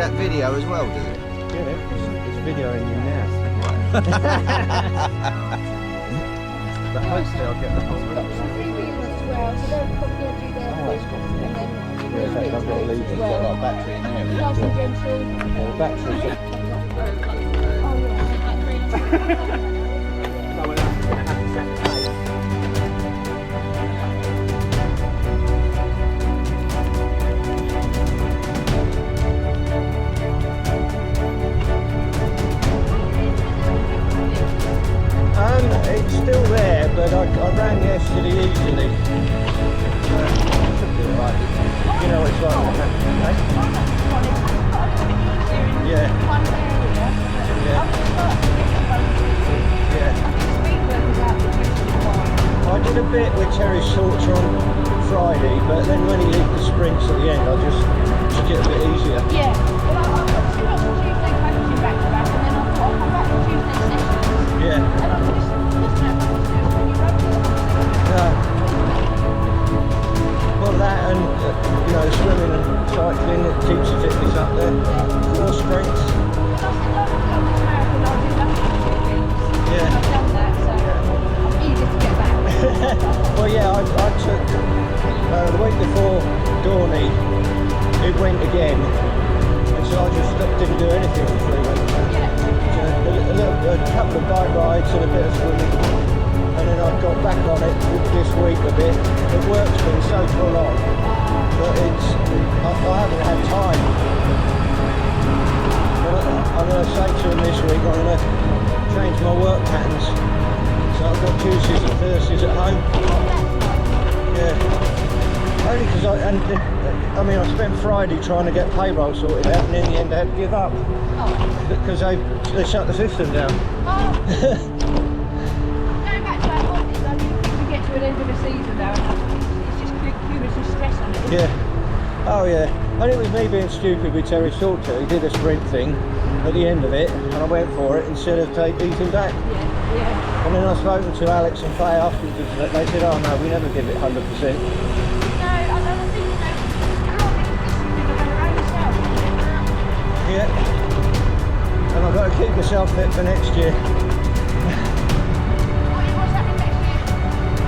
that video as well, does it? Yeah, it's videoing you now. But hopefully I'll get the whole Got some three-wheelers as well, so they're probably going to do their thing. And then Yeah, in fact, I've got to leave You've it. got a lot of battery in there. Nice and gentle. The batteries. Oh yeah. It's still there, but I ran yesterday easily. Should be alright. You know what it's like. Yeah. Yeah. I did a bit with Terry Shorts on Friday, but then when he leaked the sprints at the end, I just took it a bit easier. Yeah. Well, I've got Tuesday packaging back to back, and then I'll come back to Tuesday sessions. Yeah. And I'll just Well, that and you know, swimming and cycling, it keeps your fitness up there. Core strength. Yeah. I've done that, so I'm eager to get back. Well, yeah, I took the week before Dorney, it went again, and so I just didn't do anything for 3 weeks. A couple of bike rides and a bit of swimming. And then I got back on it this week a bit. The work's been so full on that I haven't had time. But I'm going to say to him this week, I'm going to change my work patterns. So I've got Tuesdays and Thursdays at home. Yeah. Only because I spent Friday trying to get payroll sorted out, and in the end I had to give up. Because they shut the system down. To an end of the season now, it's just cumulative stress on it. Yeah. Oh yeah. And it was me being stupid with Terry Shorter. He did a sprint thing at the end of it, and I went for it instead of eating back. Yeah. And then I spoke to Alex and Faye afterwards, and they said, "Oh no, we never give it 100%." No, I don't think you can't around yourself. Yeah. And I've got to keep myself fit for next year.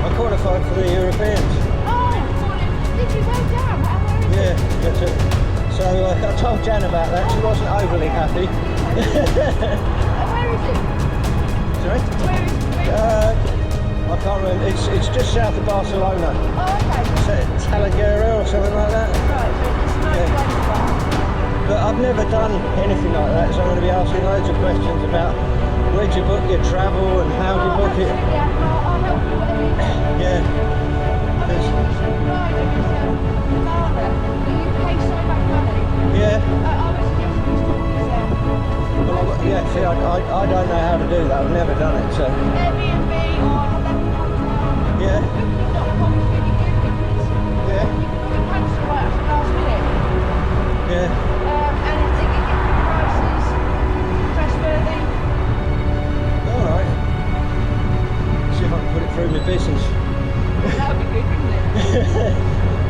I qualified for the Europeans. Oh, did you go down? Yeah, that's it. So I told Jan about that. She wasn't overly happy. Where is it? Sorry? Where is it? I can't remember. It's just south of Barcelona. Oh, okay. Talagera or something like that. Right, so it's a nice place. But I've never done anything like that, so I'm going to be asking loads of questions about where do you book your travel and how do you book it. Yeah, I'll help you whatever you need. Yeah. Yeah. Well, yeah, see, I don't know how to do that. I've never done it, so. Airbnb or Yeah. Yeah. Yeah. And they give you prices, trustworthy. Alright. See if I can put it through my business. That would be good, wouldn't it?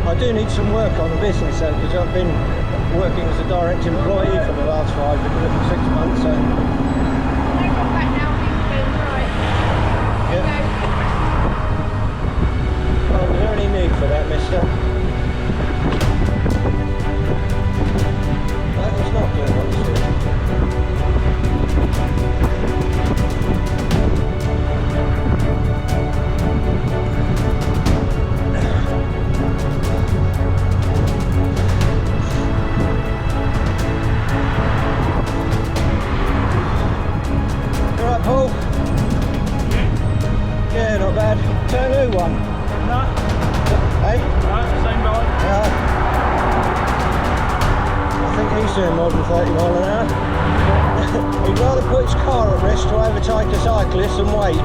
I do need some work on the business though, because I've been working as a direct employee for the last 6 months. So. They've got back now, things are going right. Yeah. Well, is there any need for that, mister? That was not doing what it's doing. Alright, Paul? Yeah, not bad. Turn a new one. No, Hey? no, same bike. I think he's doing more than 30 mile an hour. He'd rather put his car at risk to overtake a cyclist and wait.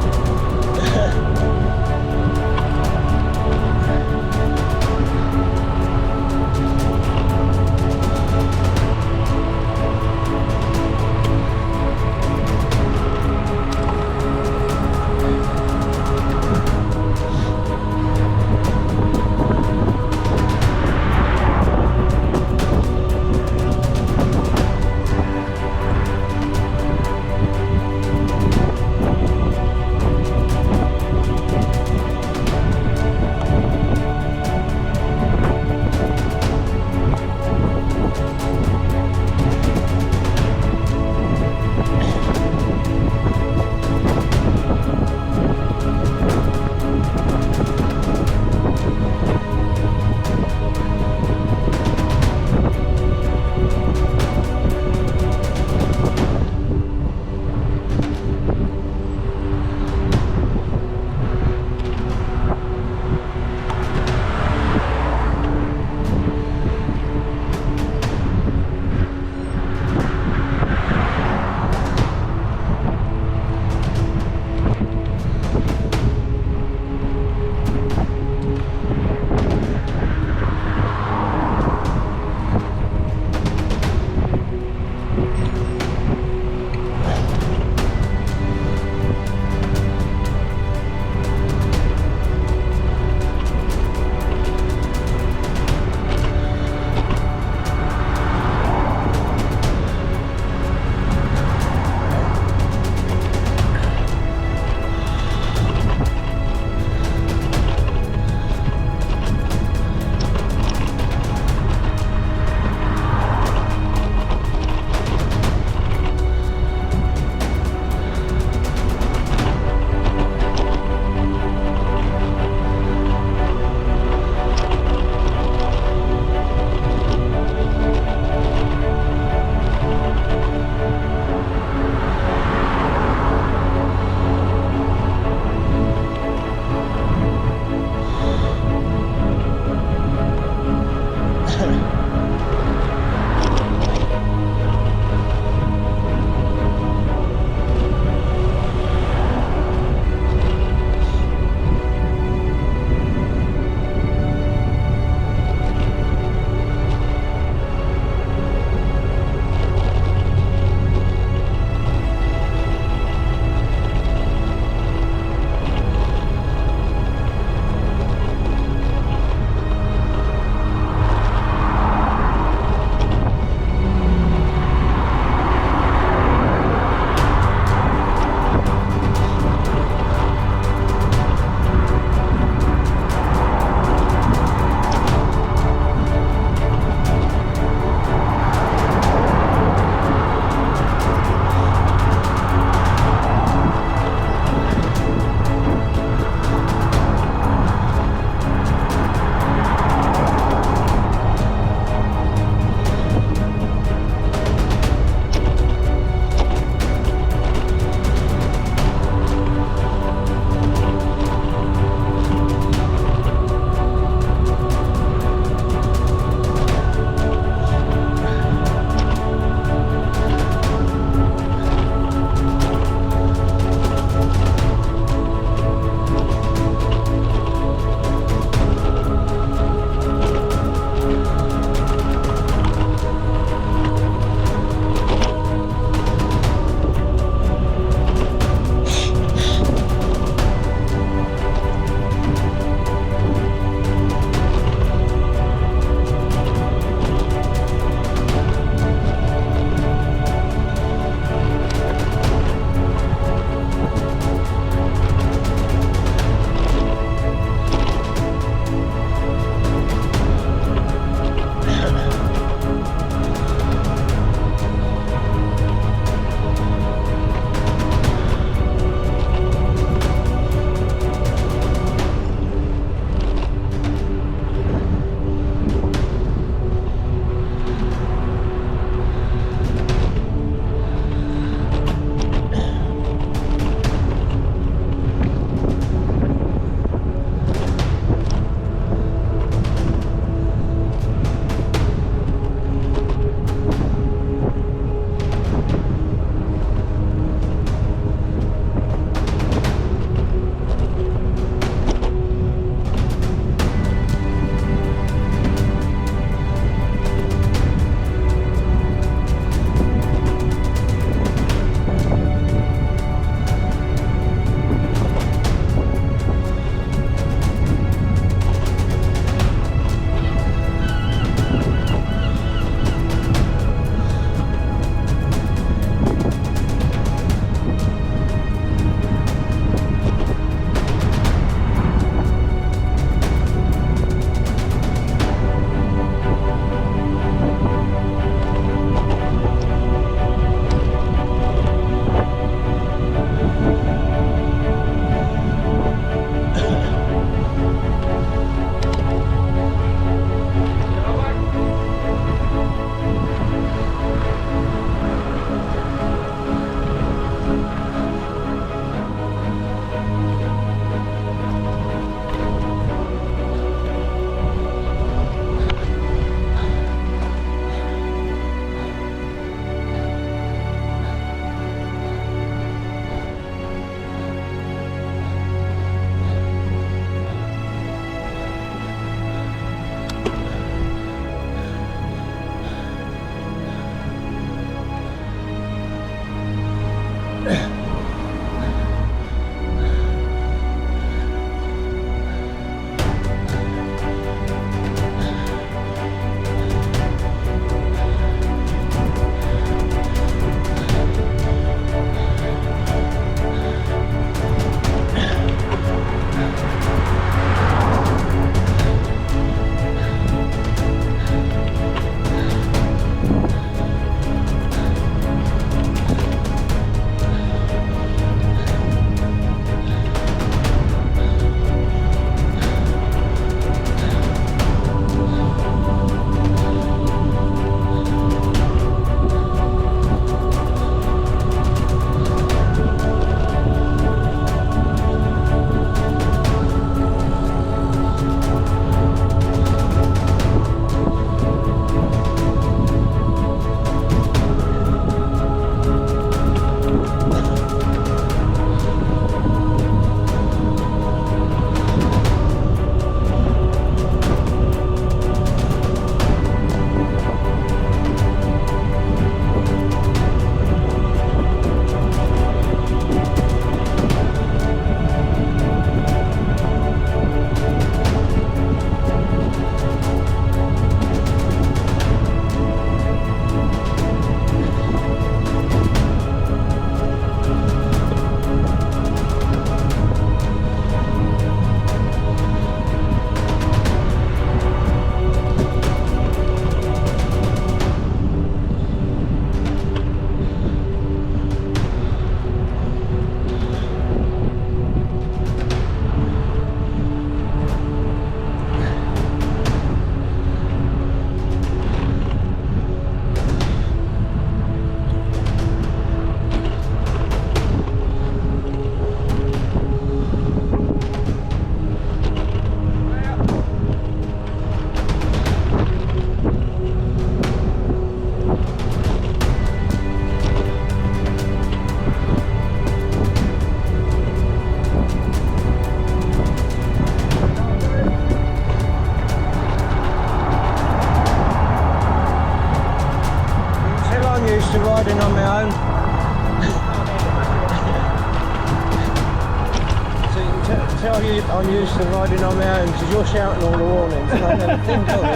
tell you I'm used to riding on my own because you're shouting all the warnings and I never think of it.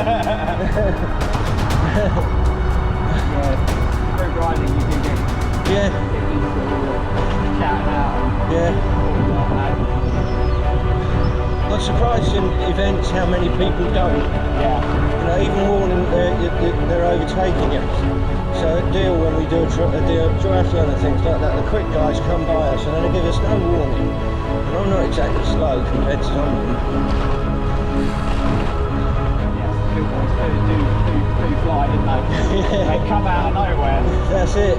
Yeah, through riding you do get Yeah, used to shouting out. yeah. I'm surprised in events how many people don't. Yeah. You know, even warning they're overtaking you. So at Deal, when we do a Deal Triathlon and things like that, the quick guys come by us and they give us no warning. And I'm not exactly slow compared to some of them. Yes, good ones do fly, didn't they? Yeah. They come out of nowhere. That's it.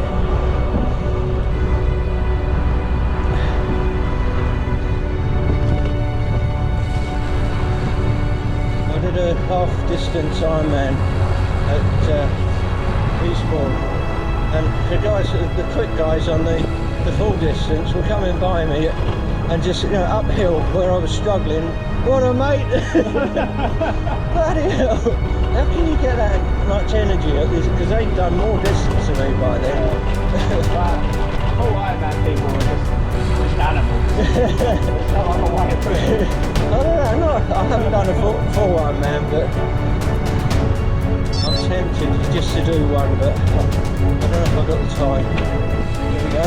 I did a half distance Ironman at Eastbourne, and the quick guys on the full distance were coming by me and just, you know, uphill where I was struggling. What a mate! Bloody hell! How can you get that much energy? Because they've done more distance than me by then. All Ironman people are just animals. There's no other way of putting it. I don't know, I haven't done a full Ironman, but I'm tempted just to do one, but I don't know if I've got the time. Here we go.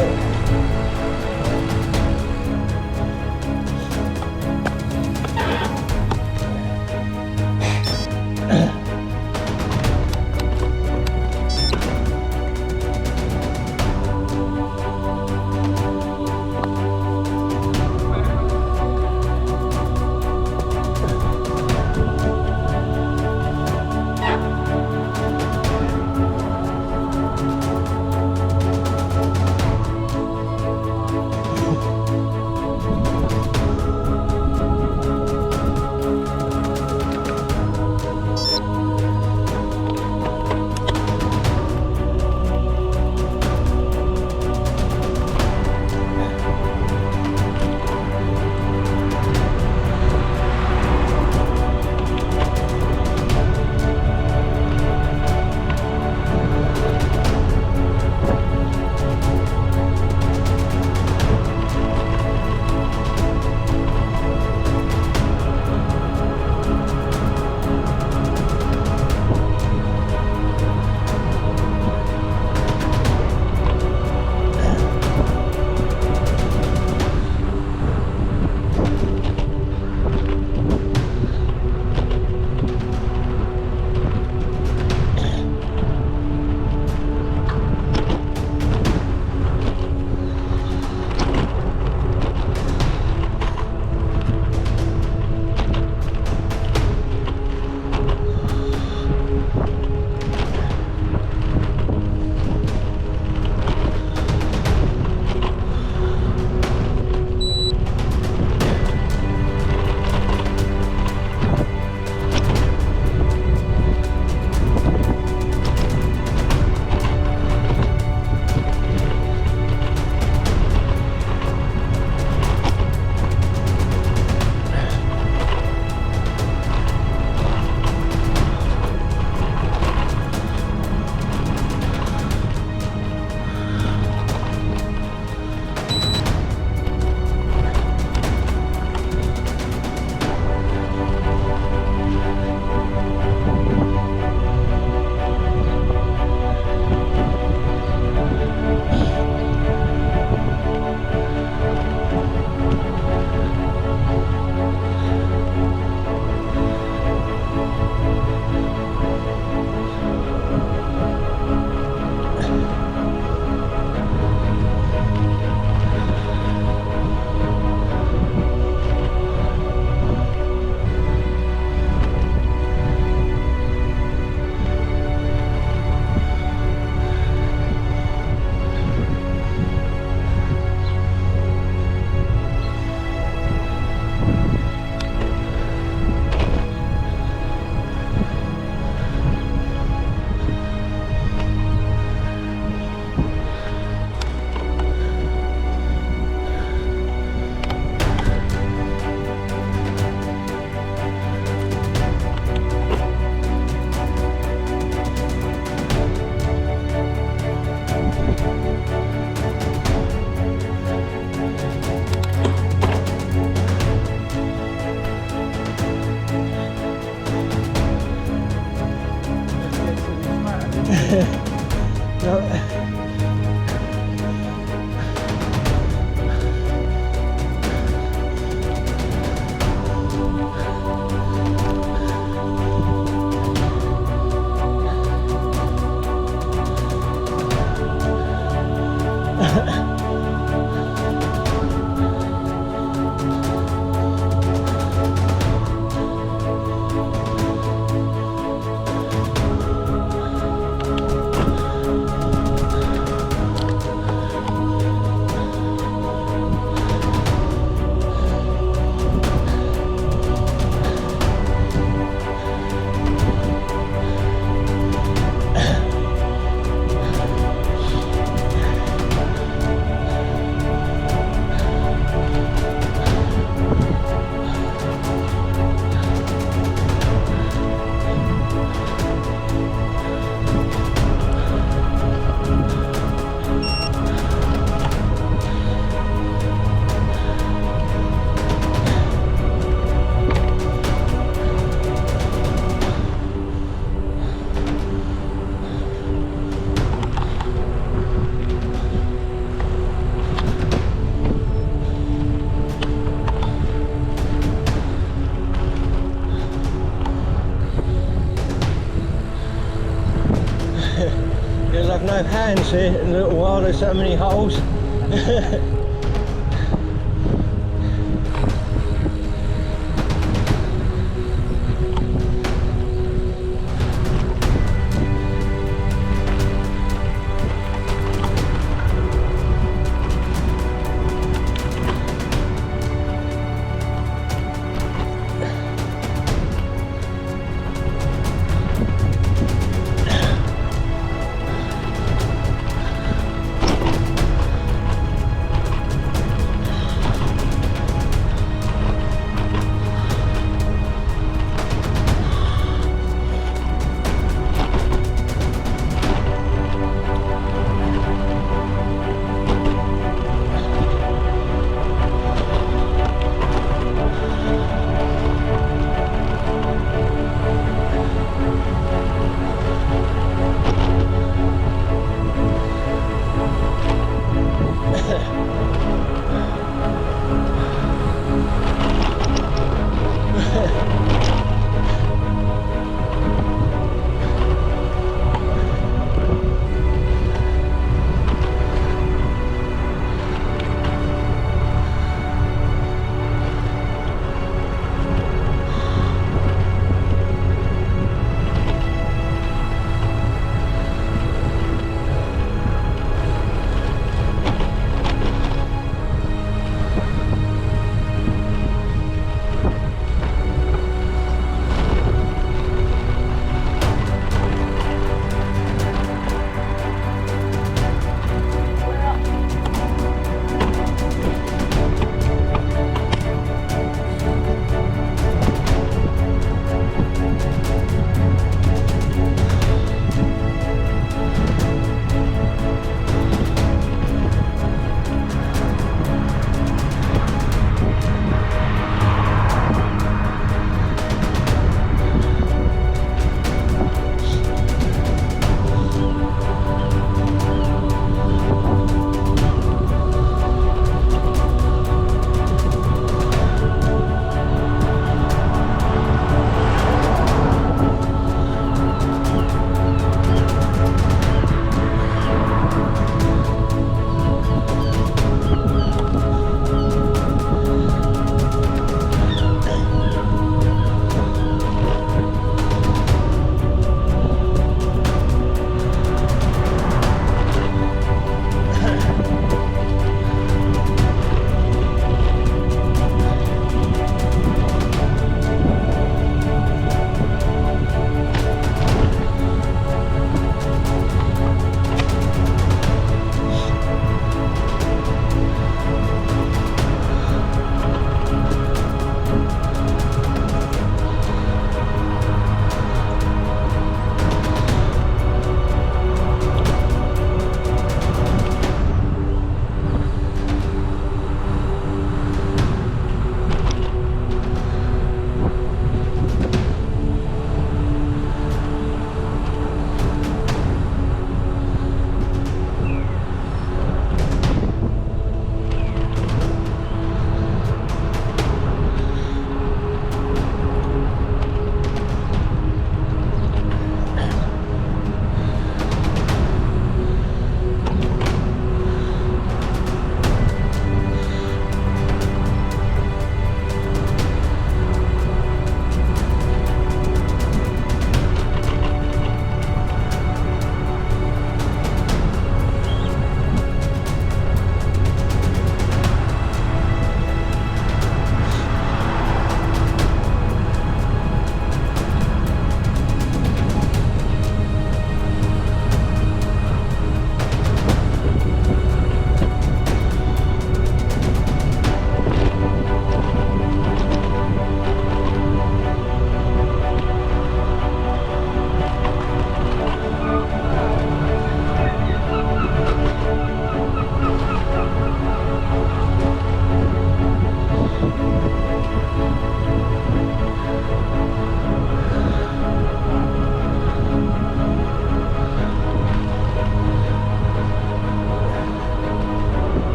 fancy in a little while, there's so many holes.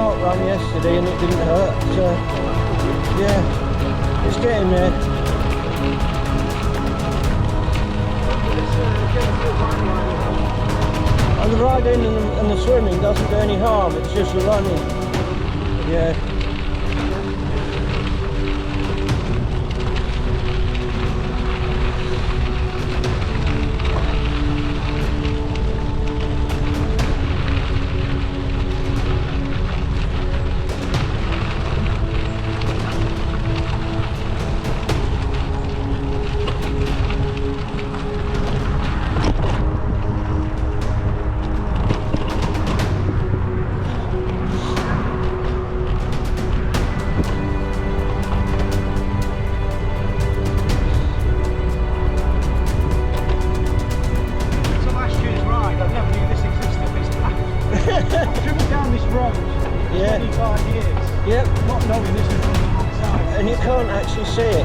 park run yesterday and it didn't hurt, so yeah, it's getting there. And the riding and the swimming doesn't do any harm, it's just the running. Yeah.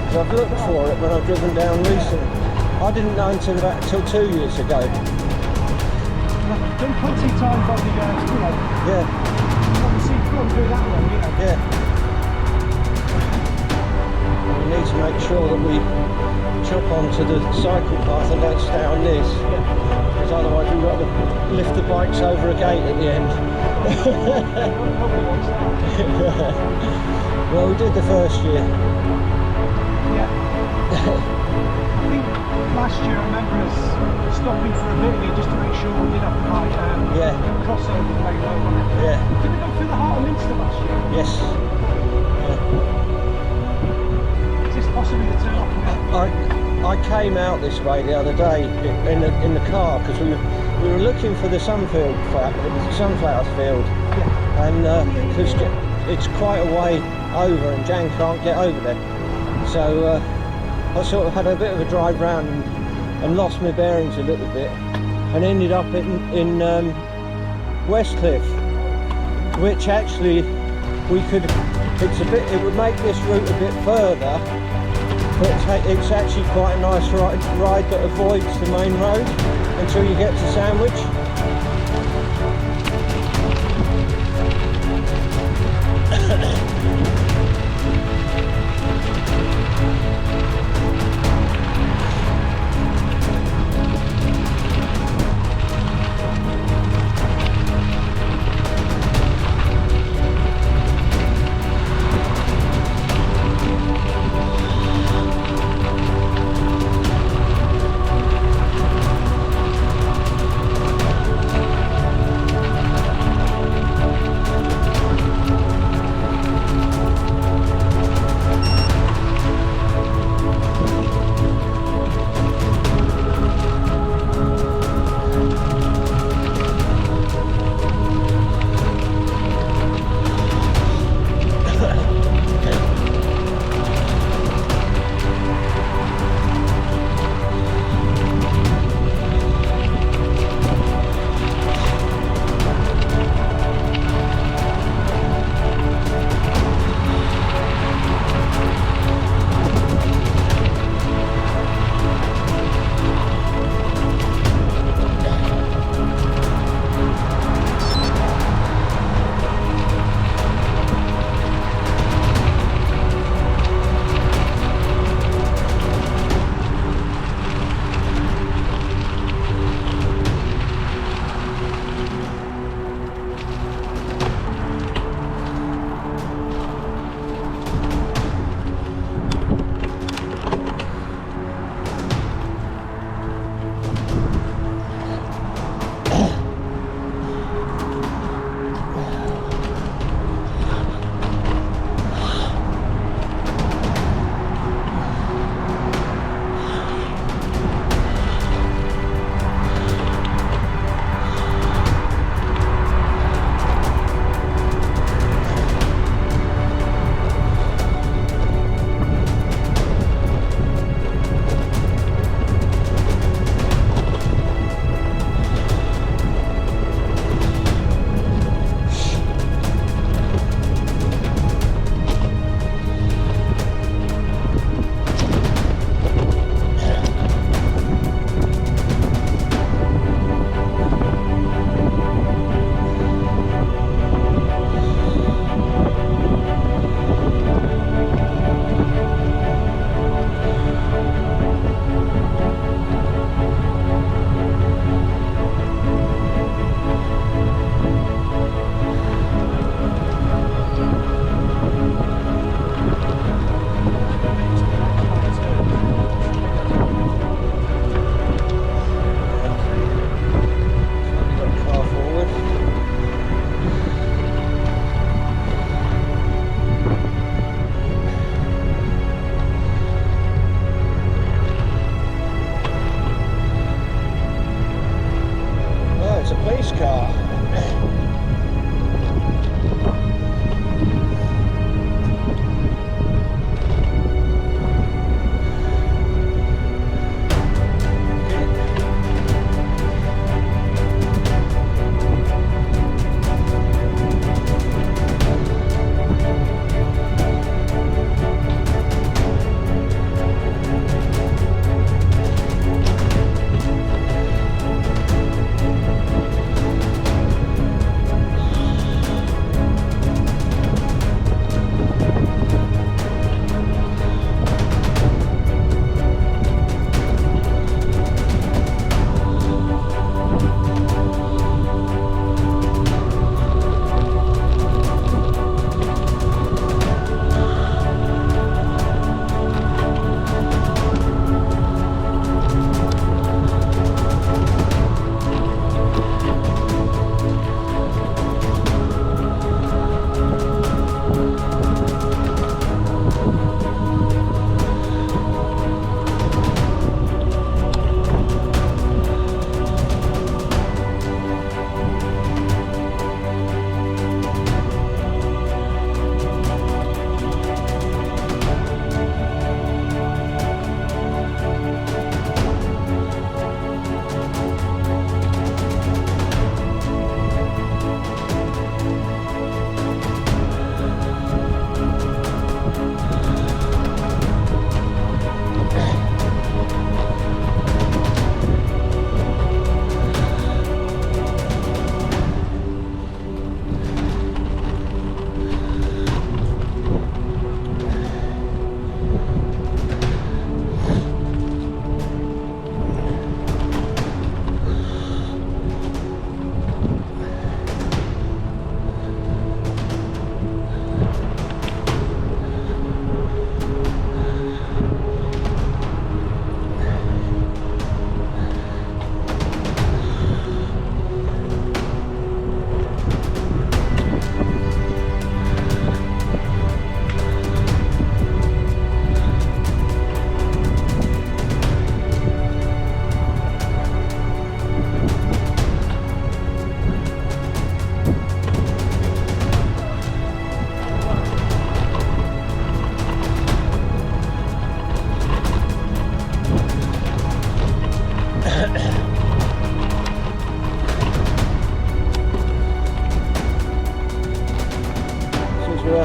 I've looked for it when I've driven down recently. I didn't know until 2 years ago. I've done plenty of time bodyguards, you know. Yeah. Obviously, you've got to do that one, you know. Yeah. We need to make sure that we chop onto the cycle path and don't stay on this. Because otherwise we've got to lift the bikes over a gate at the end. Well, we did the first year. I think last year I remember us stopping for a bit again just to make sure we did have the right crossover very low on it. Yeah. Did we go through the heart of Minster last year? Yes. Yeah. Is this possibly the turn off? I came out this way the other day in the car because we were looking for the sunflower field, and because it's quite a way over and Jan can't get over there. So I sort of had a bit of a drive round and lost my bearings a little bit and ended up in Westcliff, which actually it would make this route a bit further, but it's actually quite a nice ride that avoids the main road until you get to Sandwich.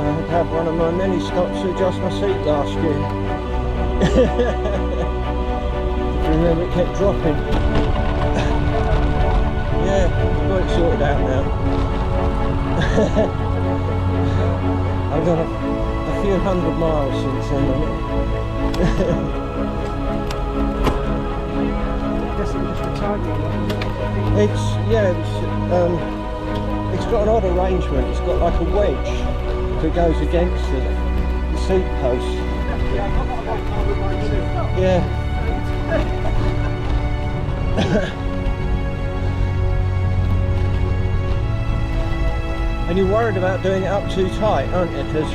had one of my many stops to adjust my seat last year. Remember, it kept dropping. Yeah, I've got it sorted out now. I've done a few 100 miles since then on it. It's got an odd arrangement. It's got like a wedge that goes against the seat post. Yeah. And you're worried about doing it up too tight, aren't you? Cause,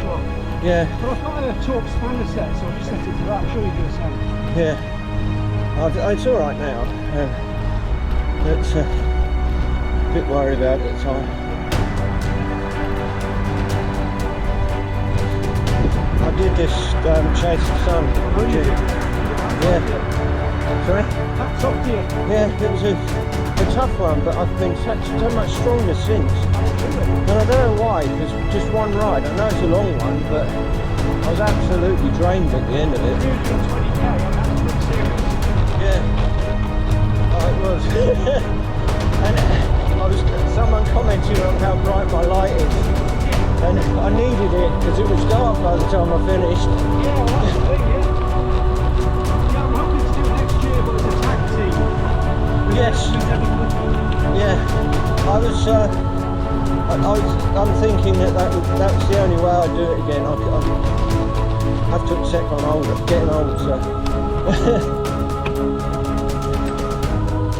yeah. Well, I've got a torque spanner set, so I'll just set it to that. I'm sure you do the same. Yeah. It's alright now. It's a bit worried about it at the time. I did this chase the sun. Yeah. Sorry? That's up to you. Yeah, it was a tough one, but I've been so much stronger since. And I don't know why, because just one ride, I know it's a long one, but I was absolutely drained at the end of it. You're doing 20k, that's pretty serious. Yeah. Oh, it was. And someone commented on how bright my light is. And I needed it, because it was dark by the time I finished. Yeah, well, that's the thing, yeah. Yeah, I'm hoping to do it next year, but as a tag team. Yes. Yeah. I'm thinking that's the only way I'd do it again. I have to accept I'm older, getting old, so.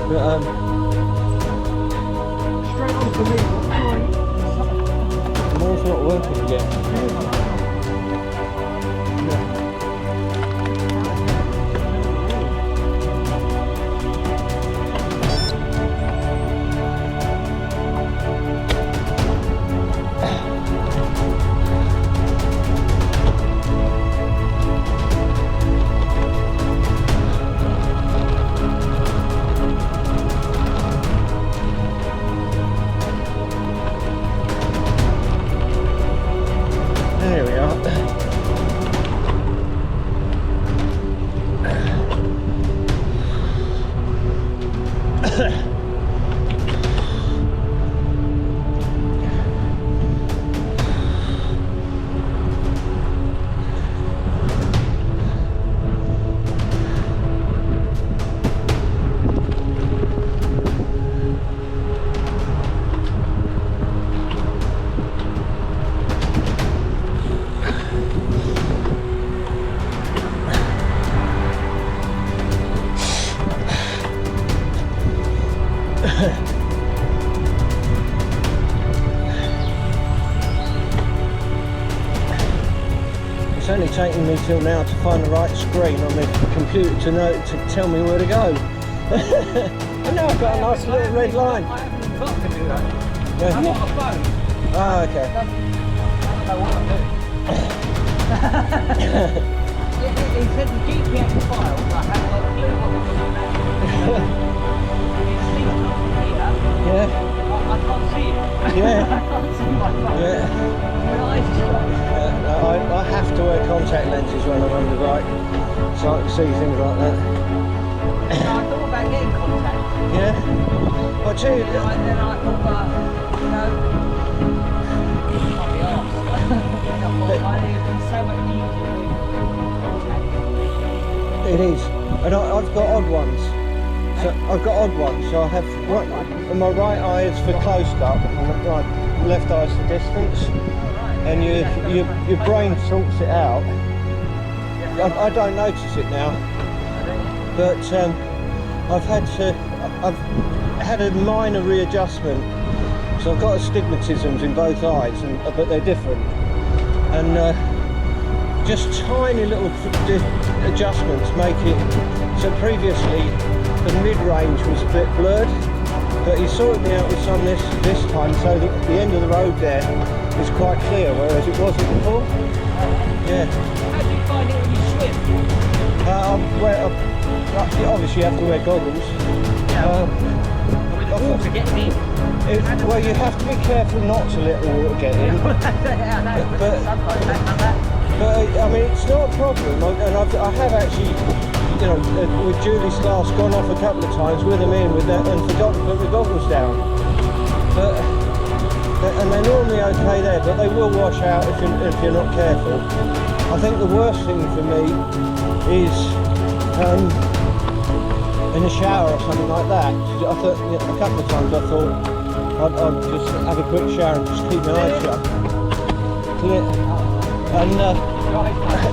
But, straight on for me. More's not working yet. There we are. It's only taken me till now to find the right screen on the computer to tell me where to go. And now I've got a nice little red line. I haven't got to do that. Yeah. I'm on my phone. Ah, okay. I don't know what I'm doing. He said the GPS file, but I haven't got a clue what we're looking at. It's synced up here. Yeah. I can't see it. Yeah. I can't see my phone. Yeah. My eyes are shut. I have to wear contact lenses when I'm on the bike, so I can see things like that. I thought about getting contact. Yeah. Well, too. And then I thought, you know, it can't be asked. I thought, it'd be so much easier with contact. It is, and I've got odd ones. So I've got odd ones. So I have and my right eye is for close up, and my left eye is for distance. And your brain sorts it out. I don't notice it now, but I've had a minor readjustment. So I've got astigmatisms in both eyes, but they're different. And just tiny little adjustments make it. So previously the mid-range was a bit blurred, but he sorted me out with some this time, so that the end of the road there is quite clear, whereas it wasn't before. Yeah. How do you find it when you swim? Obviously you have to wear goggles. With the water getting in. Well, you have to be careful not to let the water get in. Yeah, I know, but sometimes they have that. But I mean, it's not a problem, and I have actually, you know, with Julie's glass gone off a couple of times with them in with that and forgot to put the goggles down. And they're normally okay there, but they will wash out if you're not careful. I think the worst thing for me is in the shower or something like that. I thought, you know, a couple of times I thought I'd just have a quick shower and just keep my eyes shut.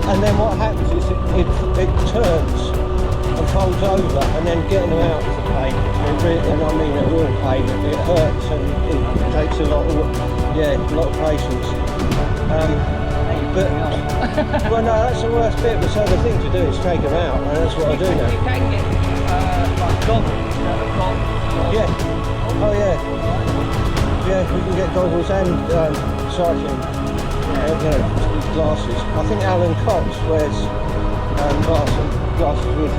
And then what happens is it turns and folds over, and then getting them out is a pain. And I mean a real pain. It hurts and it takes a lot of patience. Well, no, that's the worst bit. So the thing to do is take them out, and that's what I do now. You can get like goggles that have got. Yeah. Oh yeah. Yeah, we can get goggles and cycling. Glasses. I think Alan Cox wears glasses with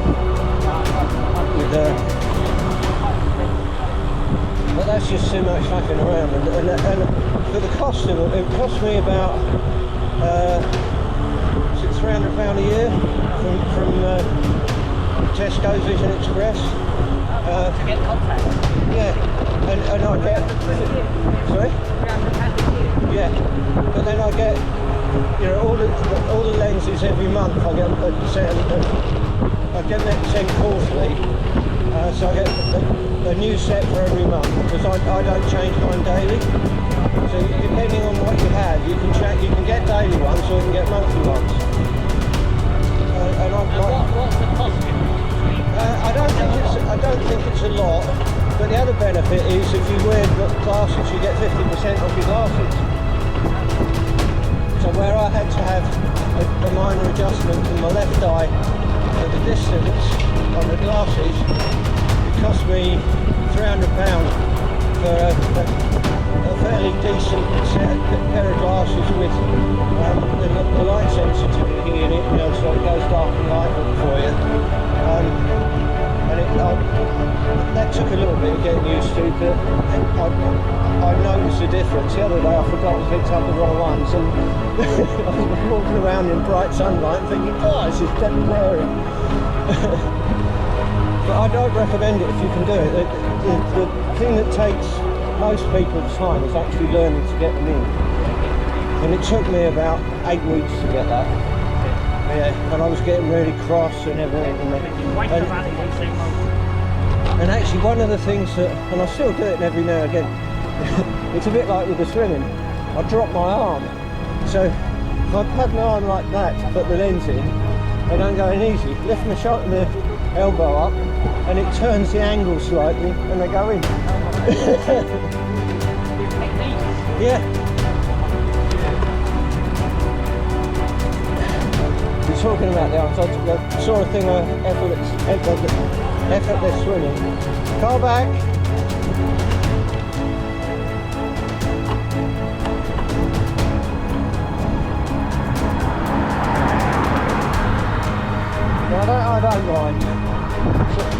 but that's just too much fucking around, and for the cost of it cost me about £300 a year from Tesco Vision Express To get contacts. yeah, and I get sorry? £300 a year. Yeah, but then I get, you know, all the lenses every month. I get them sent quarterly, so I get a new set for every month because I don't change mine daily. So depending on what you have, you can get daily ones or you can get monthly ones. And What's the cost difference? I don't think it's a lot, but the other benefit is if you wear glasses, you get 50% off your glasses. So where I had to have a minor adjustment in my left eye for the distance on the glasses, it cost me £300 for a fairly decent pair of glasses with the light sensitivity in it, you know, so it goes dark and light for you. That took a little bit of getting used to, but I noticed the difference. The other day I forgot to pick up the wrong ones, and I was walking around in bright sunlight thinking, oh, this is dead glaring. But I'd recommend it if you can do it. The thing that takes most people's time is actually learning to get them in. And it took me about 8 weeks to get that. Yeah, and I was getting really cross and everything. And actually one of the things that, and I still do it every now and again, it's a bit like with the swimming, I drop my arm. So if I pad my arm like that to put the lens in, and I'm going easy, lift my elbow up, and it turns the angle slightly, and they go in. Yeah. We're talking about the arms. I saw a thing on effortless swimming. Car back. I don't mind.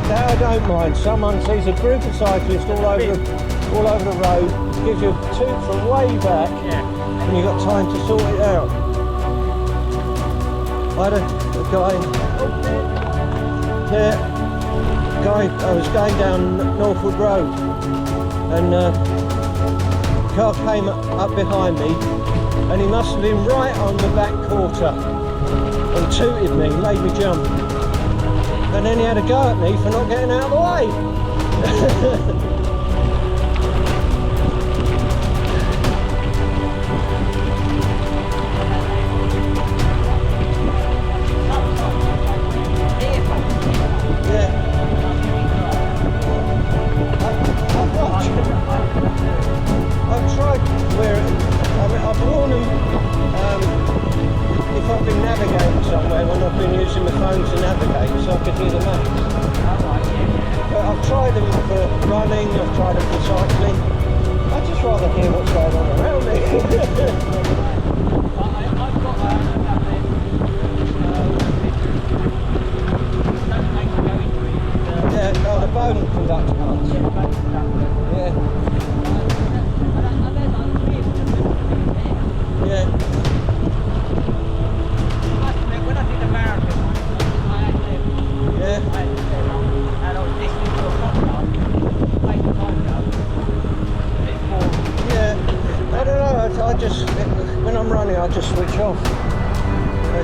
That I don't mind. Someone sees a group of cyclists all over the road, gives you a toot from way back, and you've got time to sort it out. I had a guy, I was going down Northwood Road, and a car came up behind me, and he must have been right on the back quarter, and tooted me, made me jump. And then he had a go at me for not getting out of the way. I've tried I've worn them if I've been navigating somewhere when I've been using my phone to navigate, so I could hear the maps. But I've tried them for running,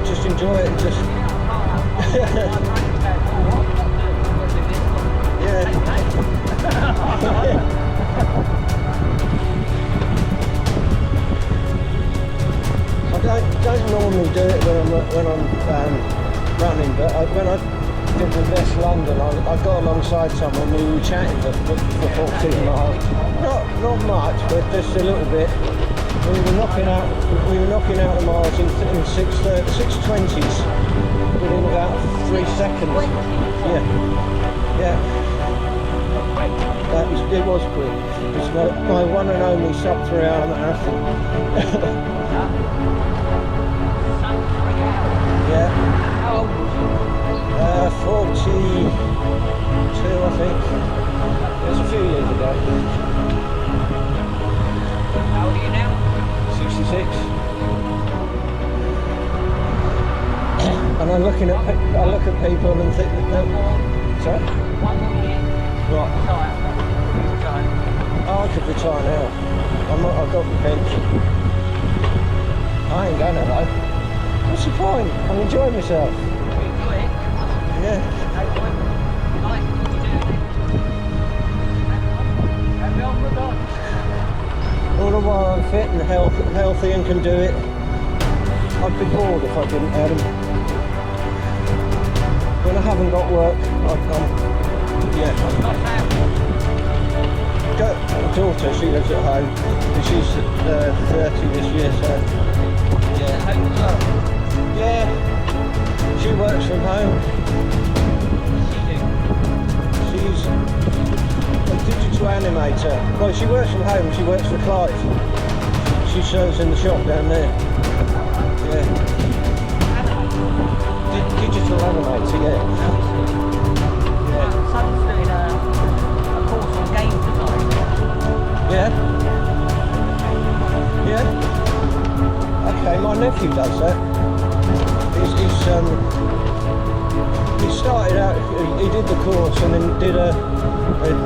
Just enjoy it and just. Yeah. I don't normally do it when I'm running, but when I did the West London, I got alongside someone who we were chatting for 14 miles. Not much, but just a little bit. We were knocking out the miles in 6:20s within about 3 seconds. Yeah. It was quick. It's my one and only sub 3 hour marathon. Yeah. How old was you? 42, I think. It was a few years ago. How old are you now? 66. And I look at people and think that. Sorry? 1 more year. What? Retire. Oh, I could retire now. I've got the bench. I ain't gonna though. What's the point? I'm enjoying myself. Enjoy it. Yeah. No point. Nice what you do. Carry on with that. All the while I'm fit and healthy and can do it. I'd be bored if I didn't have them. When I haven't got work, got a daughter, she lives at home, and she's 30 this year, so At home as well. yeah, she works from home. She's a digital animator. Well, she works from home, she works for Clive. She shows in the shop down there. Yeah. Digital animator, yeah. My son's doing a course on game design. Yeah. Yeah. Okay, my nephew does that. He started out, he did the course and then did a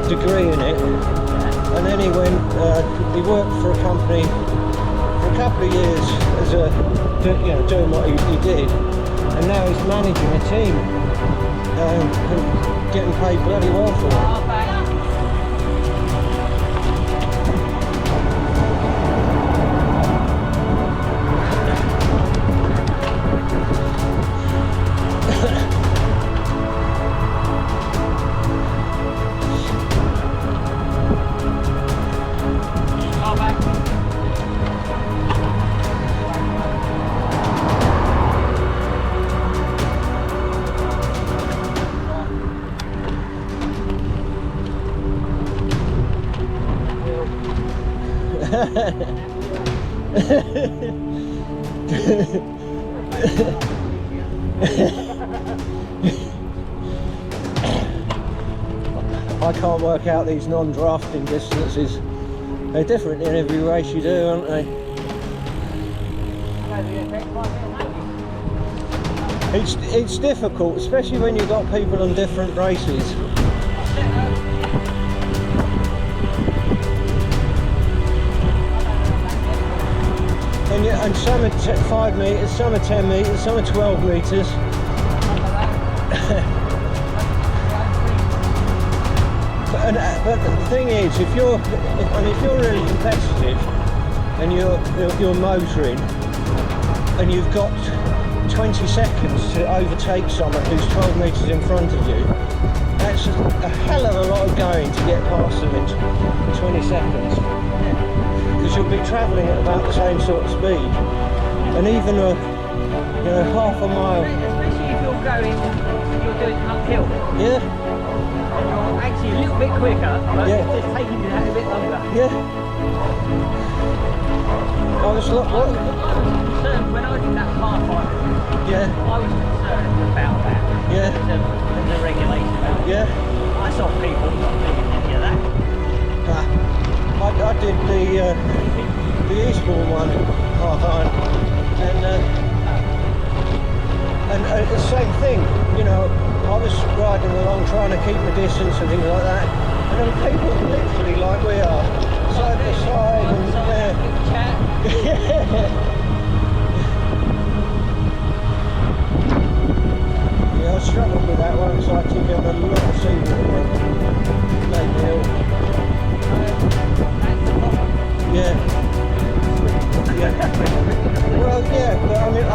degree in it. And then he went, he worked for a company for a couple of years as doing what he did. And now he's managing a team and getting paid bloody well for it. I can't work out these non-drafting distances. They're different in every race you do, aren't they? It's difficult, especially when you've got people on different races. And some are 5 metres, some are 10 metres, some are 12 metres. But the thing is, if you're really competitive and you're motoring and you've got 20 seconds to overtake someone who's 12 metres in front of you, that's a hell of a lot of going to get past them in 20 seconds. Because you'll be travelling at about the same sort of speed, and even half a mile. Especially if you're doing uphill. Yeah. You're actually a little bit quicker, but Yeah. it's just taking you that a bit longer. Yeah. I was concerned when I did that half marathon. Yeah. I was concerned about that. Yeah. The regulation about it. Yeah. I saw people not doing any of that. I did the Eastbourne one half iron, and the same thing. I was riding along trying to keep my distance and things like that, and then people literally like we are, side by side, and Chat.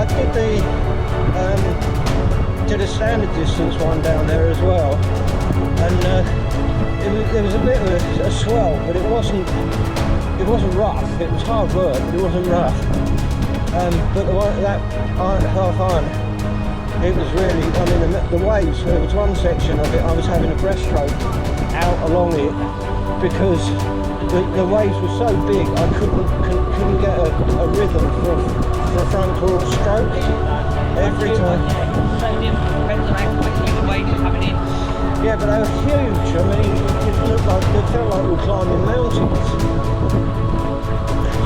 I did a standard distance one down there as well, and there was a bit of a swell, but it wasn't rough. It was hard work, but it wasn't rough. But that half iron, it was really, I mean, the waves, there was one section of it, I was having a breaststroke out along it because the waves were so big I couldn't get a rhythm for a front crawl stroke every time. So different, depends on how quickly the waves are coming in. Yeah, but they were huge. I mean, it felt like we were climbing mountains.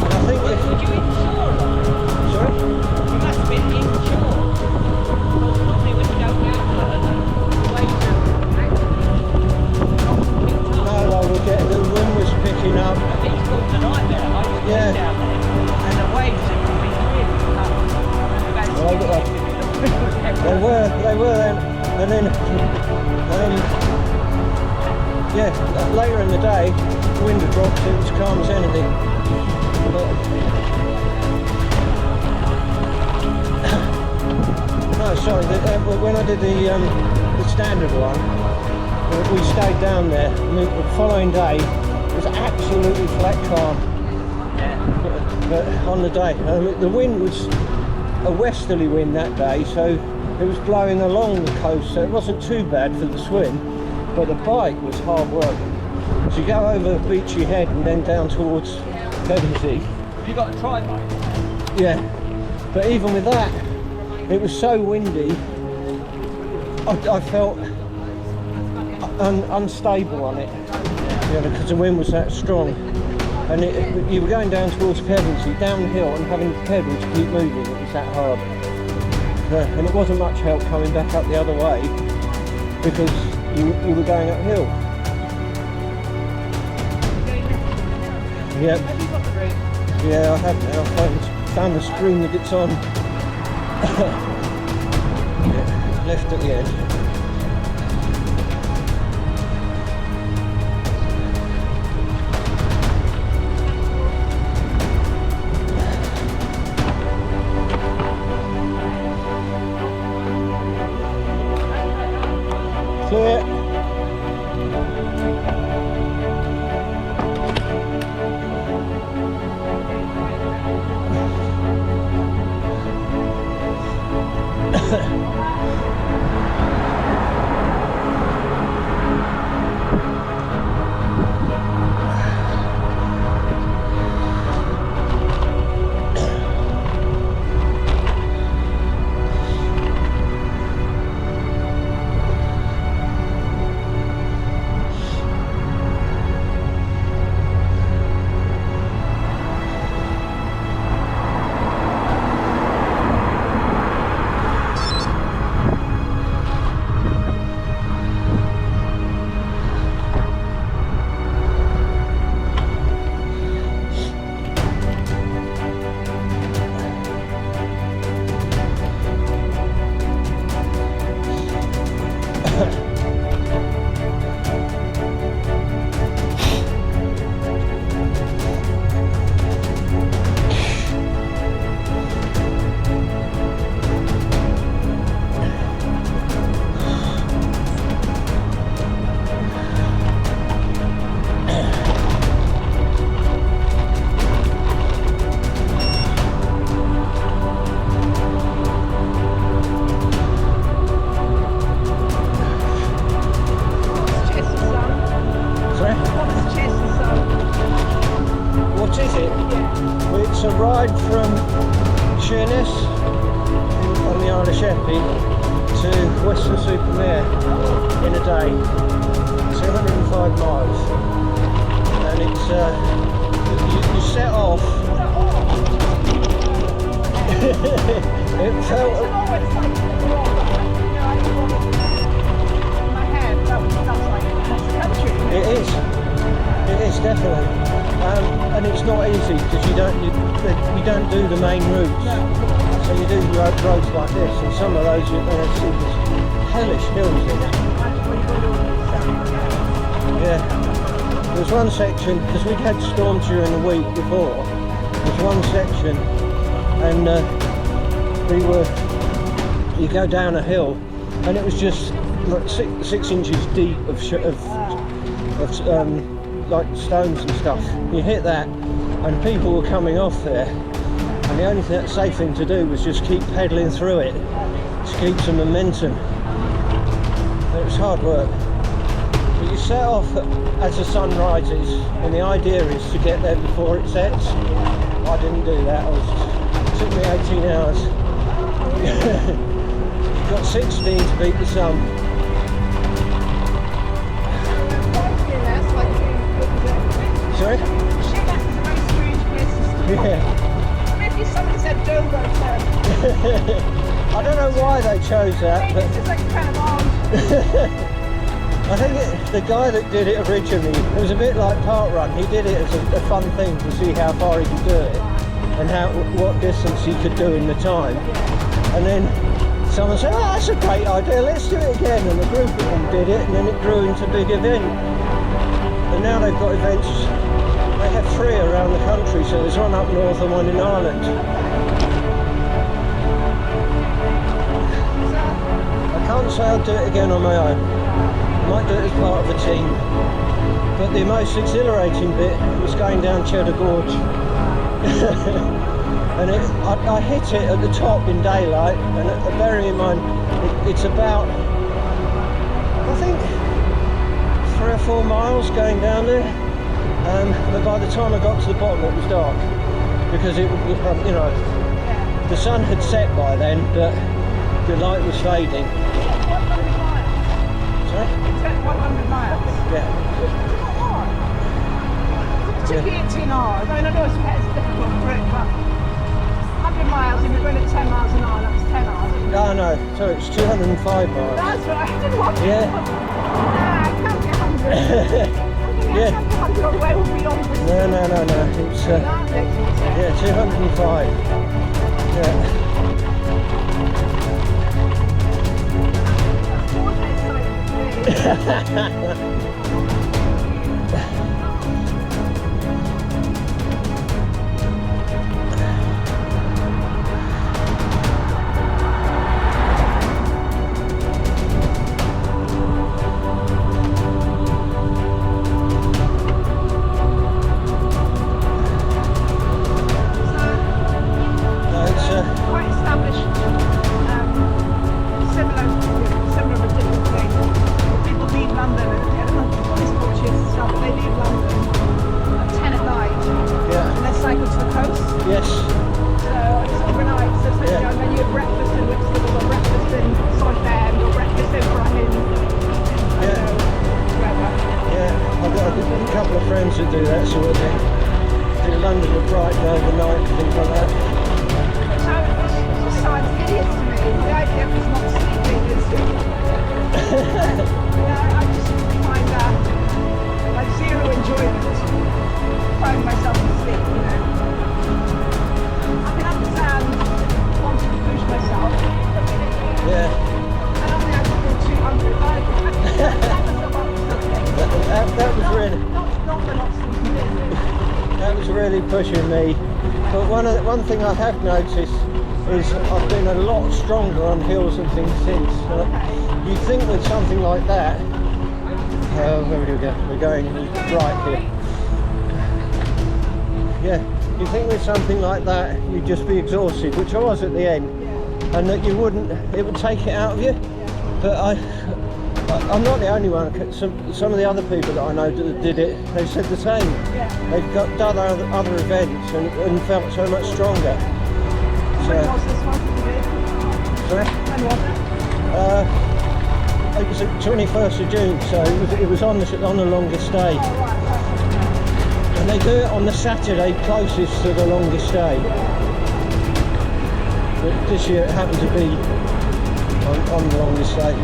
And I think Was you inshore? Sorry? You must have been inshore. Because normally when you go down the waves are No, the wind was picking up. I think it's called the nightmare. I was Yeah. down there. And the waves have been really tough. They were then, and then, yeah, later in the day, the wind had dropped, it was calm as anything. No, sorry, when I did the standard one, we stayed down there. I mean, the following day, it was absolutely flat calm. But on the day, the wind was a westerly wind that day, so it was blowing along the coast, so it wasn't too bad for the swim, but the bike was hard work. So you go over Beachy Head and then down towards Pevensey. You got a tri-bike? Yeah, but even with that, it was so windy, I felt unstable on it, because the wind was that strong. And you were going down towards Pevensey, downhill, and having to pedal to keep moving, it was that hard. And it wasn't much help coming back up the other way, because you were going uphill. Yep. Yeah, I have now. I found the screen that it's on. Yeah, left at the end. Clear. Section, because we'd had storms during the week before, there's one section, and you go down a hill, and it was just like 6 inches deep of like stones and stuff. You hit that, and people were coming off there, and the only safe thing to do was just keep pedalling through it, to keep some momentum. It was hard work. But you set off as the sun rises, and the idea is to get there before it sets. I didn't do that. It took me 18 hours. Got 16 to beat the sun. Sorry? Yeah. Maybe somebody said don't go there. I don't know why they chose that, but It's just like kind of odd. I think the guy that did it originally, it was a bit like park run. He did it as a fun thing to see how far he could do it and what distance he could do in the time. And then someone said, "Oh, that's a great idea. Let's do it again." And a group of them did it, and then it grew into a big event. And now they've got events. They have 3 around the country, so there's one up north and one in Ireland. I can't say I'll do it again on my own. I might do it as part of a team. But the most exhilarating bit was going down Cheddar Gorge. And I hit it at the top in daylight, and bearing in mind it's about, I think, 3 or 4 miles going down there. But by the time I got to the bottom it was dark, because it, you know, the sun had set by then, but the light was fading. 100 miles. Sorry? It's like 100 miles. Yeah. It took you 18 hours. I mean, I know it's difficult for it, but 100 miles, if you're going at 10 miles an hour, that's 10 hours. No, no, sorry, it's 205 miles. That's right, I didn't want to. Yeah. Nah, I can't get 100. Yeah. I can't get 100 well beyond this. No, it's That makes more sense. yeah, 205. Yeah. That's more exciting for me. Quite established, similar but different things. People leave London, and police coaches and stuff, they leave London at 10 at night, Yeah. and they cycle to the coast. Yes. So it's overnight, so it's Yeah. and then you have breakfast in Whitstable, or breakfast in Southend, or breakfast in Brighton, wherever. Yeah. I've got a couple of friends that do that sort of thing. Do London to Brighton overnight, things like that. So it just sounds hideous to me. The idea of just not sleeping is I just find that like zero enjoyment throwing myself to sleep, you know. I can understand wanting to push myself, Yeah. and on the actual 200, I myself up to something. That was really, Not the not sleeping bit. that was really pushing me. But one thing I have noticed is I've been a lot stronger on hills and things since. You'd think with something like that, where do we go? We're going right here. Yeah, you'd think with something like that you'd just be exhausted, which I was at the end, and that you wouldn't, it would take it out of you. But I'm not the only one. Some of the other people that I know that did it, they said the same. They've done other events and felt so much stronger. When was this one? Sorry? When was it? It was the 21st of June, so it was on the longest day. Oh, right. And they do it on the Saturday closest to the longest day. But this year it happened to be on the longest day.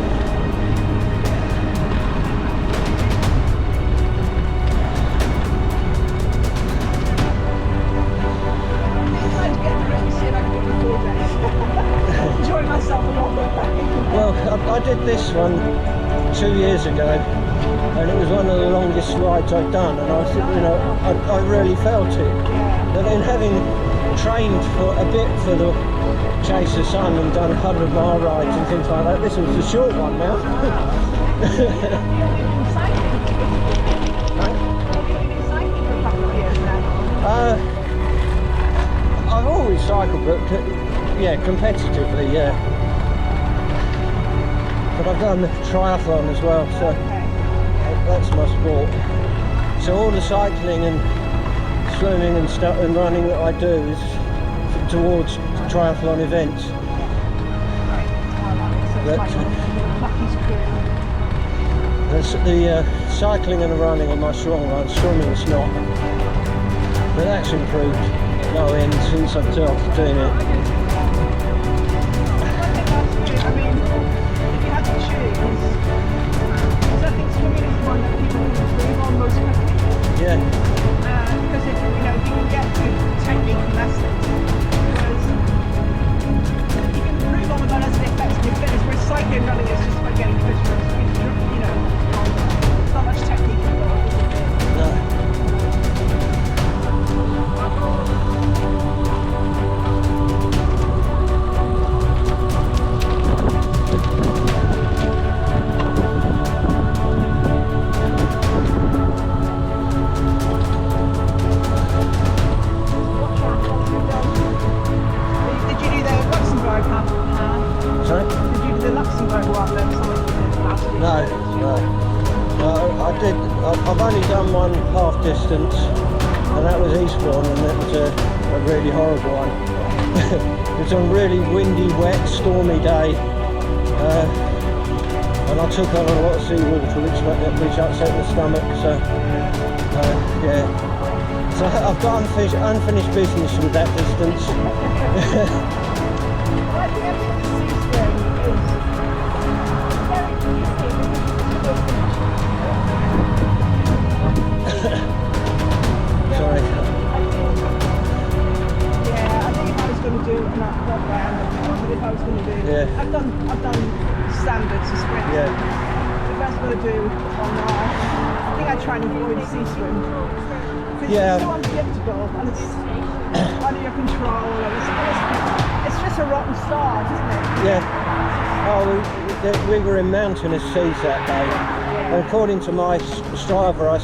Enjoy myself a lot more. Well, I did this one 2 years ago, and it was one of the longest rides I've done, and I really felt it. But then having trained for a bit for the Chase the Sun and done 100-mile rides and things like that. This was the short one now. I've always cycled, but yeah, competitively, yeah. But I've done triathlon as well, so that's my sport. So all the cycling and swimming and stuff and running that I do is towards triathlon events. The cycling and the running are my strong ones. Swimming's not, but that's improved no end since I've started doing it. I mean, if you had to choose, because I think swimming is one that people can improve on most quickly. Yeah. Because if you can get good technique and lessons, because you can improve on without as effective your fitness. Whereas cycling and running is just about getting fitter. It's not much technique involved. No. Did you do the Luxembourg half? Sorry? Did you do the Luxembourg one then? No. I've only done one half distance, and that was Eastbourne, and it was a really horrible one. It was a really windy, wet, stormy day, and I took on a lot of seawater, which upset my stomach. So yeah, so I've got unfinished business with that distance. Sorry. Yeah, I think if I was going to do not round, but if I was going to do, Yeah. I've done standards and sprints. Yeah. If I was going to do on I think I'd try and avoid sea swim. Because Yeah. it's so unpredictable and it's under your control. And it's just a rotten start, isn't it? Yeah. Oh, we were in mountainous seas that day. And according to my Strava,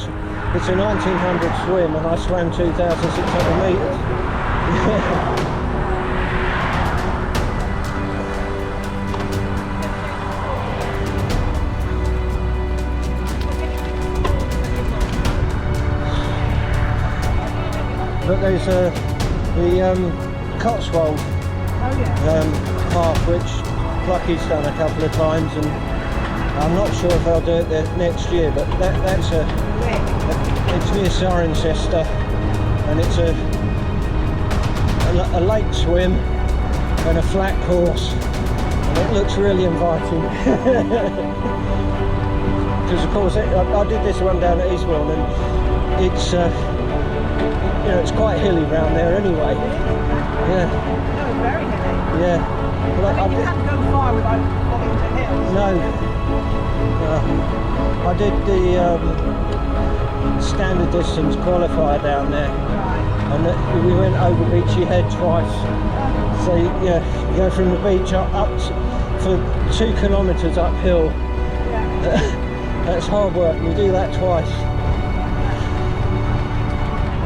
it's a 1900 swim, and I swam 2,600 metres. But there's the Cotswold Oh yeah. path, which Plucky's done a couple of times, and I'm not sure if I'll do it there next year, but it's near Cirencester, and it's a lake swim and a flat course, and it looks really inviting. Because of course I did this one down at Eastbourne, and it's it's quite hilly round there anyway. Yeah. No, very hilly. Yeah. But I mean, you can't go far without falling into hills. No. I did the standard distance qualifier down there, Right. and we went over Beachy Head twice. So yeah, you go from the beach up for 2 kilometres uphill. Yeah. That's hard work. You do that twice.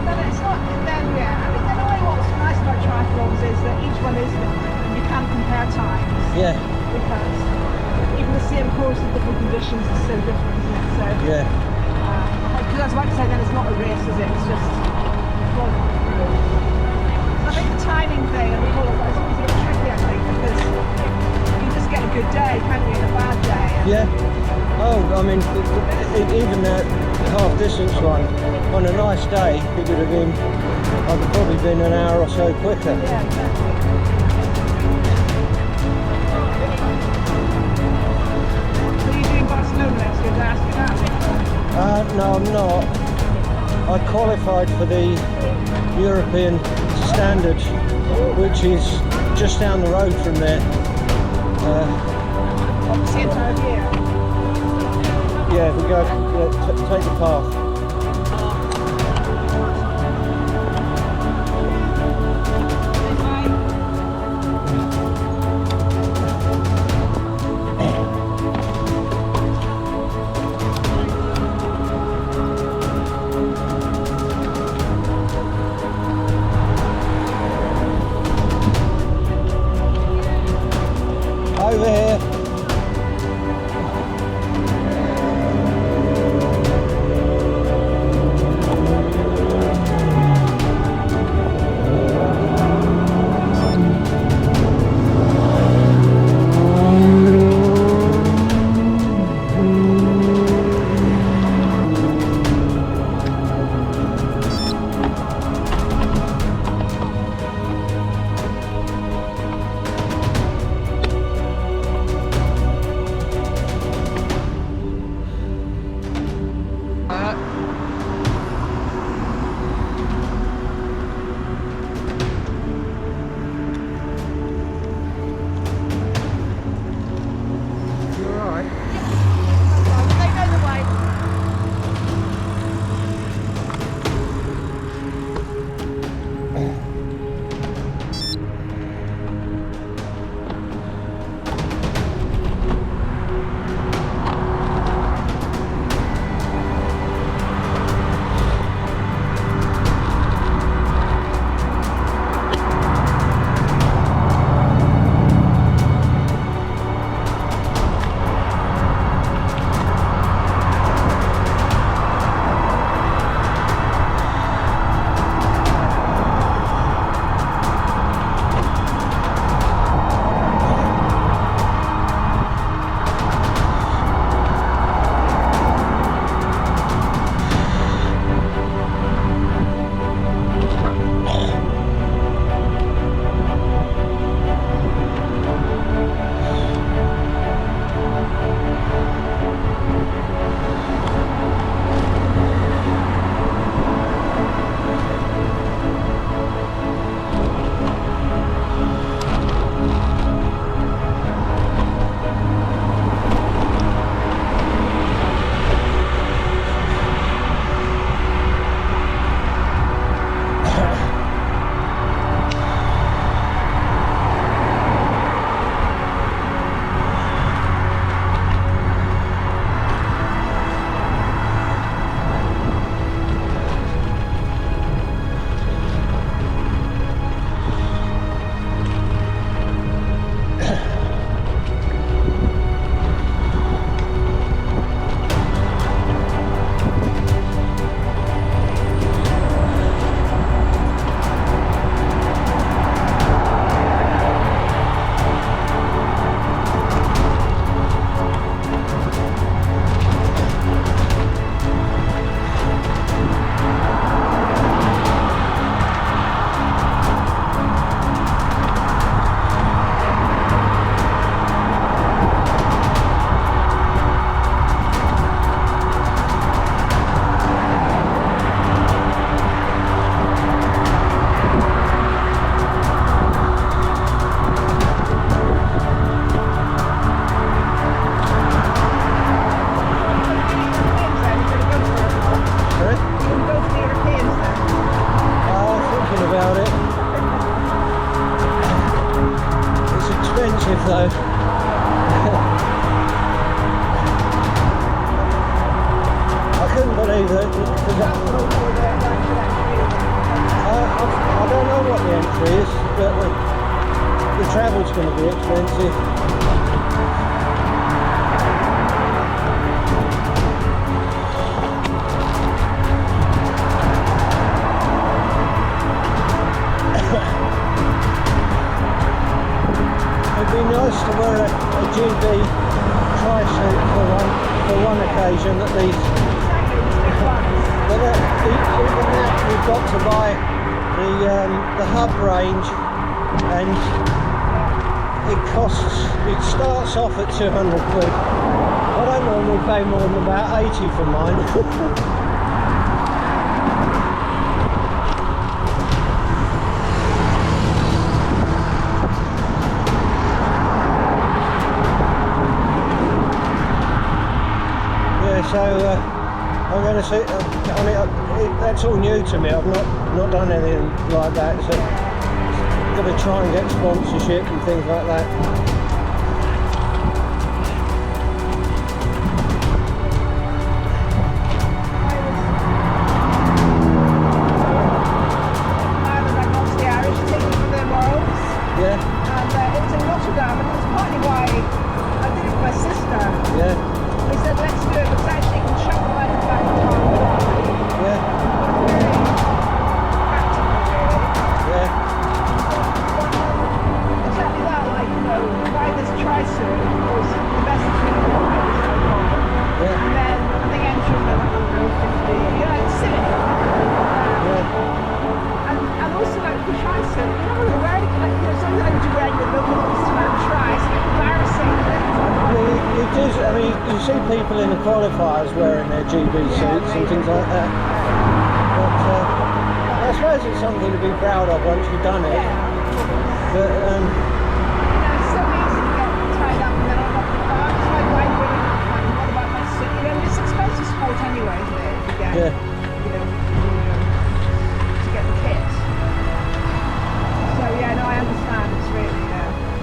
But then it's not, then yeah, I mean, then what's nice about triathlons is that each one is different and you can compare times. Yeah. Because even the same course with different conditions is so different, isn't it? So, Yeah. because I was about to say then it's not a race, is it? It's just one through. I think the timing thing and the qualifier is always a bit tricky, I think, because you just get a good day, can't you, and a bad day. And Yeah. Oh, I mean, even that half distance one, on a nice day, it would have been, I'd have probably been an hour or so quicker. yeah, exactly. So you're doing Barcelona next year, did I ask you that? No, I'm not. I qualified for the European standard, which is just down the road from there. Obviously entire year. Yeah, we go, take the path. I couldn't believe it, because I don't know what the entry is, but the travel's going to be expensive. It'd be nice to wear a GB tri-suit for one occasion at least. But even that, we've got to buy the hub range, and it starts off at 200 quid. I don't normally pay more than about 80 for mine. So I'm going to see. I mean, that's all new to me. I've not done anything like that. So I'm going to try and get sponsorship and things like that. Yeah. And it was in Rotterdam, and that's partly why I did it with my sister. Yeah. They said, let's do it, because actually you can shop the back of the car. Yeah. Really practical, really. Yeah. Exactly that, like, you know, buy this tri-suit was the best thing in the world. Yeah. And then I think entering at 150, you know, it's silly. And also, like, the tri-suit, you know, we're wearing, like, you know, sometimes you wear your little ones to try, it's like embarrassing. It is. I mean, you see people in the qualifiers wearing their GB suits and things like that. But I suppose it's something to be proud of once you've done it. But you know, it's so easy to get tied up and then I'm like, why do I bring it up? And what about my suit? You know, it's expensive sport anyway, isn't it? Again, yeah. you know, to get the kit. So yeah, no, I understand. It's really,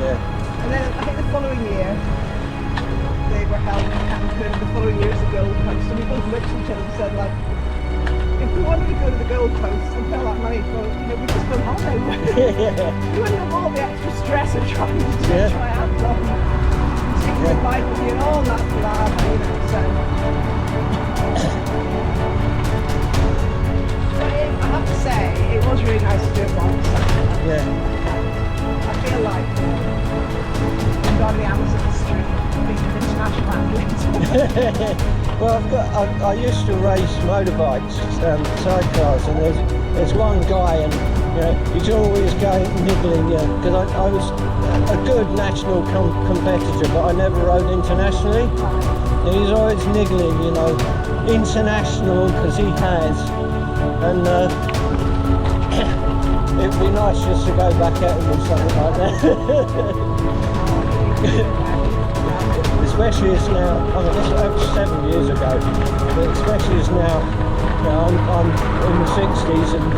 Yeah. And then I think the following year, they were held in Tankerton, the following year is the Gold Coast, and we both looked at each other and said, like, if we wanted to go to the Gold Coast and pay that money for, you know, we just go on holiday. You wouldn't have all the extra stress of trying to do triathlon, taking the bike with you and all that blah, you know, so. But I have to say, it was really nice to do it once. Yeah. I feel like I'm on the Amazon street, being an international athlete. Well, I used to race motorbikes, sidecars, and there's one guy, and you know, he's always going niggling, because I was a good national competitor, but I never rode internationally, and he's always niggling, you know, international, because he has, and it'd be nice just to go back at him with something like that. Especially as now, I mean, that was 7 years ago, but especially as now, you know, I'm in the 60s, and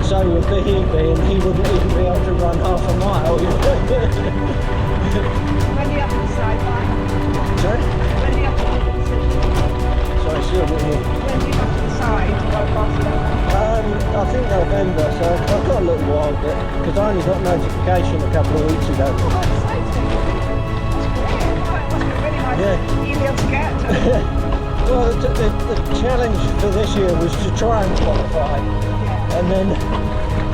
so would he be, and he wouldn't even be able to run half a mile. You know? When do you have to decide by? Sorry? When do you have to make a decision? Sorry, still with you. When do you have to decide to go Barcelona? I think November, so I've got a little while, but because I only got notification a couple of weeks ago. Oh, that's exciting. Yeah. Email to get. Well, the challenge for this year was to try and qualify, and then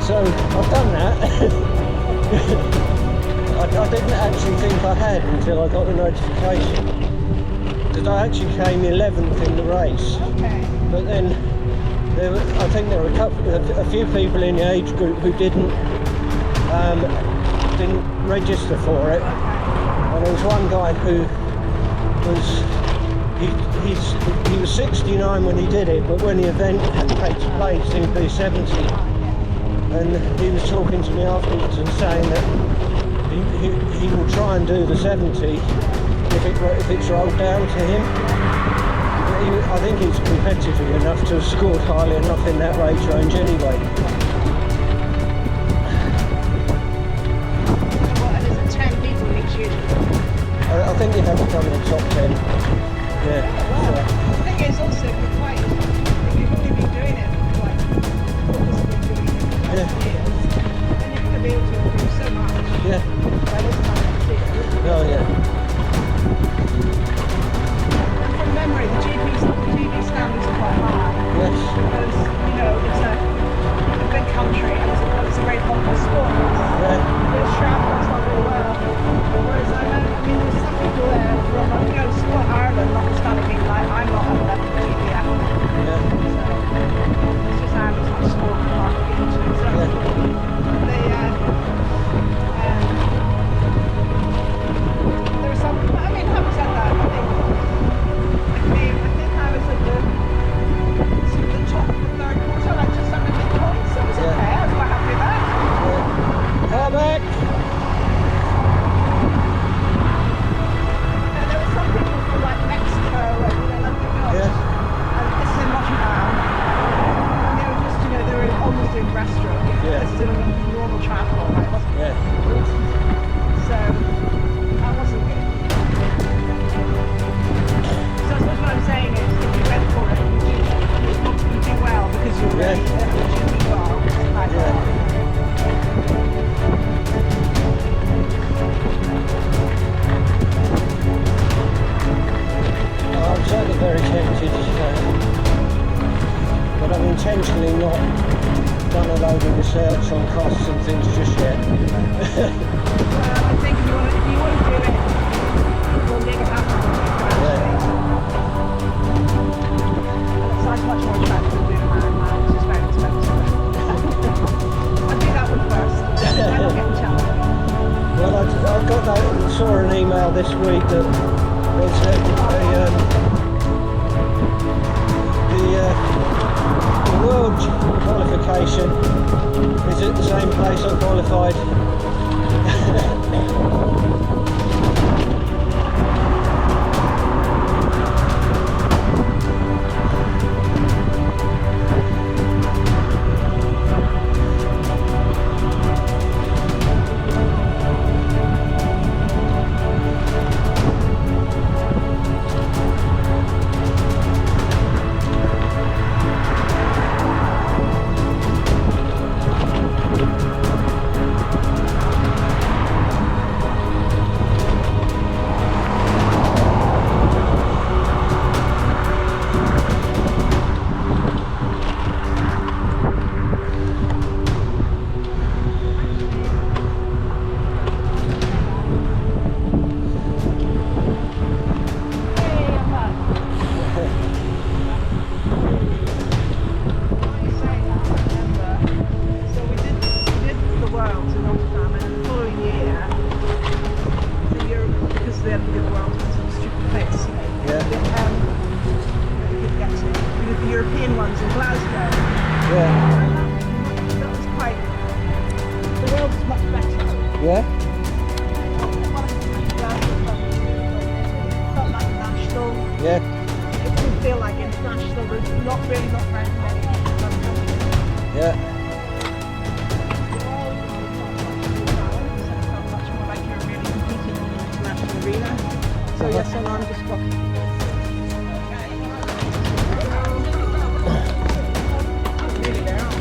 so I've done that. I didn't actually think I had until I got the notification, because I actually came 11th in the race. Okay. But then I think there were a few people in the age group who didn't register for it, and there was one guy who he was 69 when he did it, but when the event takes place he'll be 70, and he was talking to me afterwards and saying that he will try and do the 70 if it's rolled down to him. I think he's competitive enough to have scored highly enough in that range anyway. What, and is it 10 people each year? think you've had to come in the top 10. Yeah. Well, the thing is also, you're quite, if you've only been doing it for like, focused on doing it for Yeah. years, then you're going to be able to improve so much. Yeah. By this time next year. Oh yeah. And from memory, the GB standards are quite high. Yes. Because, you know, it's a big country and it's a very popular sport. Yeah. There's triathlon's not really well. Whereas I mean, there's some people there from, you know, Sport Ireland, notwithstanding being like, I'm not a level GB athlete. Yeah. So, it's just Ireland's much smaller than hard to get into. So, there was some, I mean, having said that, I think, like me, I think I was at the top of the third quarter, like just under midpoint, so it was Yeah. okay, I was quite happy with that. Come back. And there were some people from like Mexico and you know, nothing else. Yeah. And this is in Rotterdam. And they were just, you know, they were almost doing breaststroke. Yeah. This is doing a normal triathlon, right? It wasn't Yeah. So that wasn't good. So I suppose what I'm saying is if you went for it, you do well because you're Yeah. ready to do well. Like, Yeah. I'm certainly very tempted, but I've intentionally not done a load of research on costs and things just yet. I think if you want to do it, we'll make it happen. It sounds much more attractive than doing a Ironman, it's just very expensive. I'll do that one first, then I'll get the challenge. Well, I got that, saw an email this week that there's the world qualification is at the same place I qualified. Yeah? Felt like national. Yeah. It didn't feel like international, but it's not very many. Yeah. Felt much more like you're really competing in an international arena. So yes, and I'm just walking. Really there, aren't we?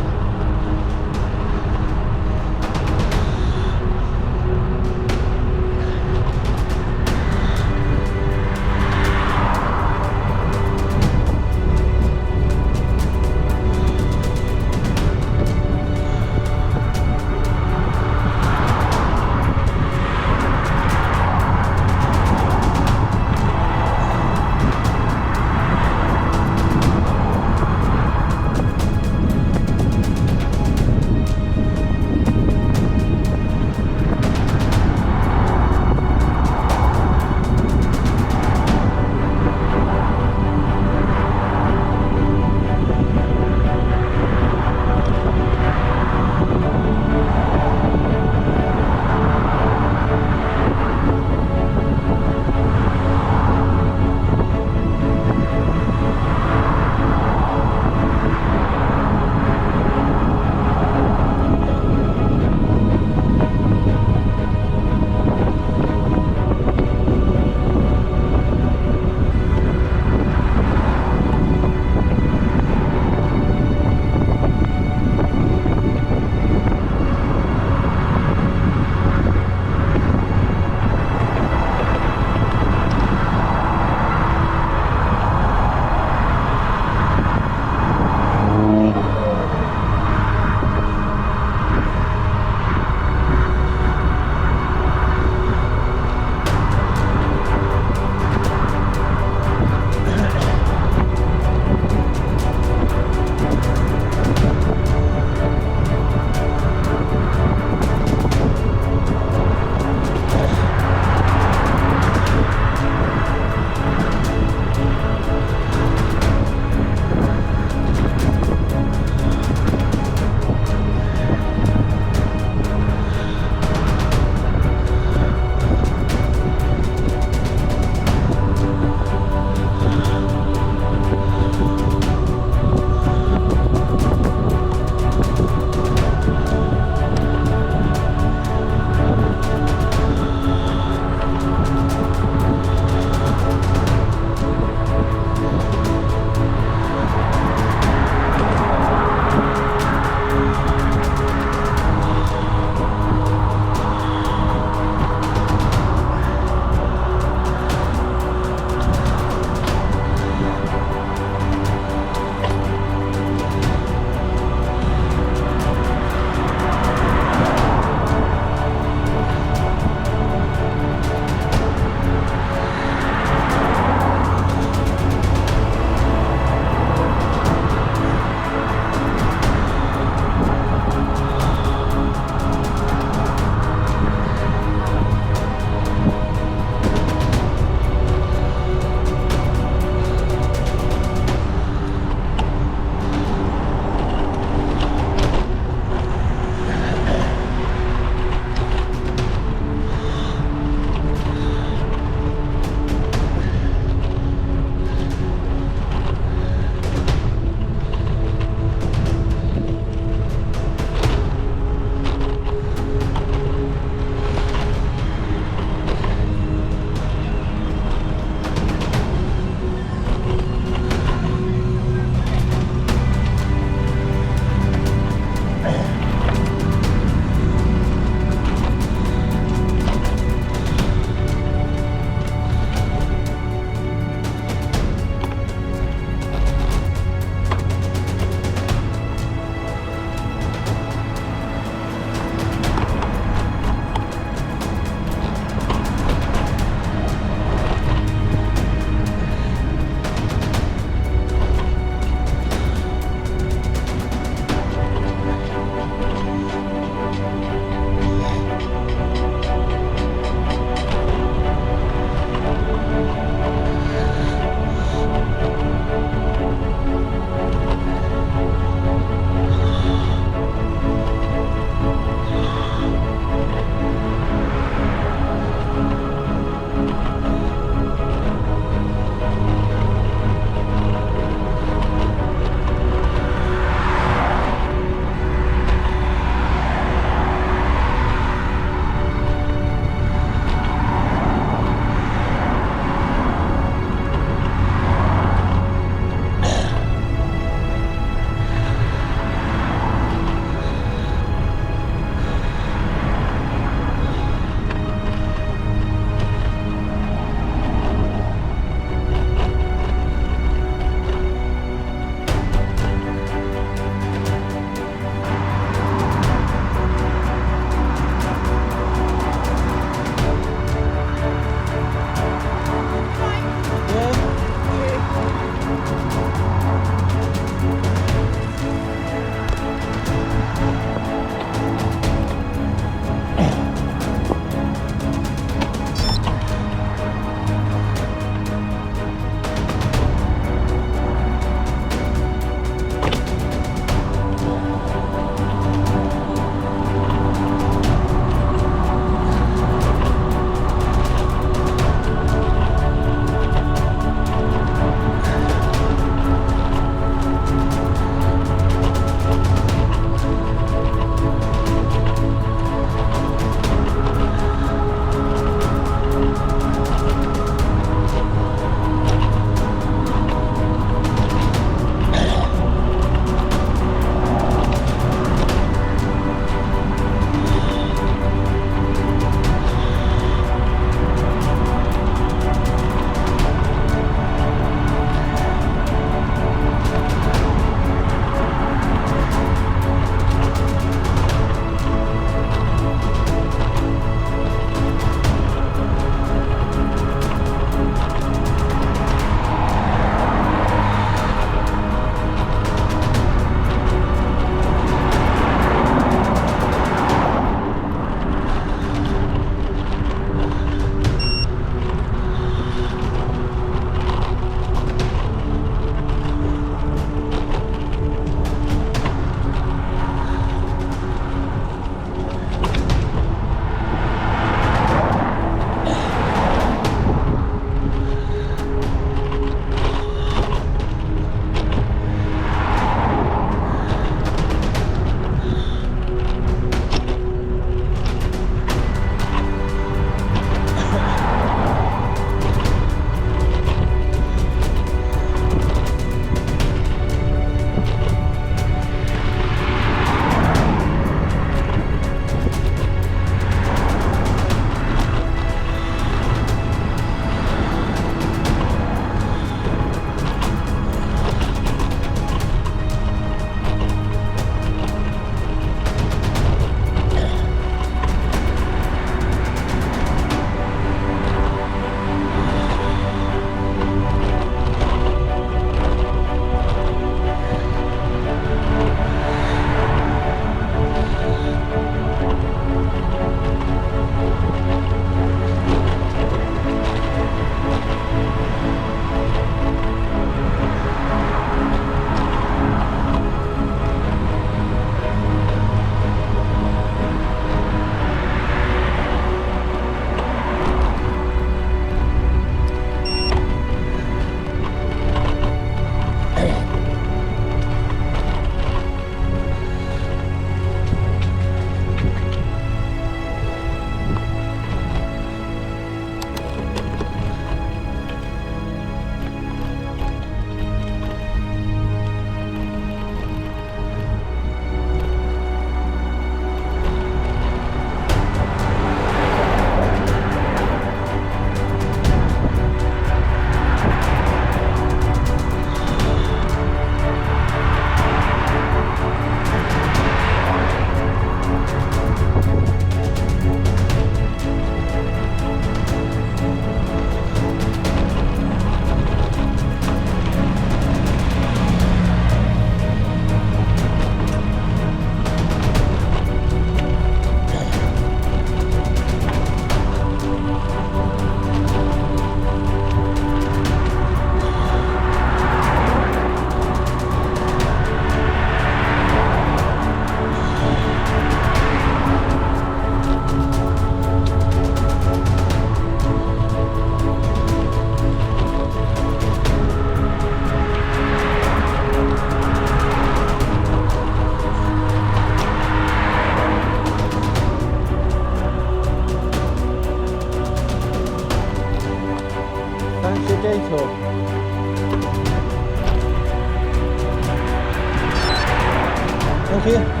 Thank you.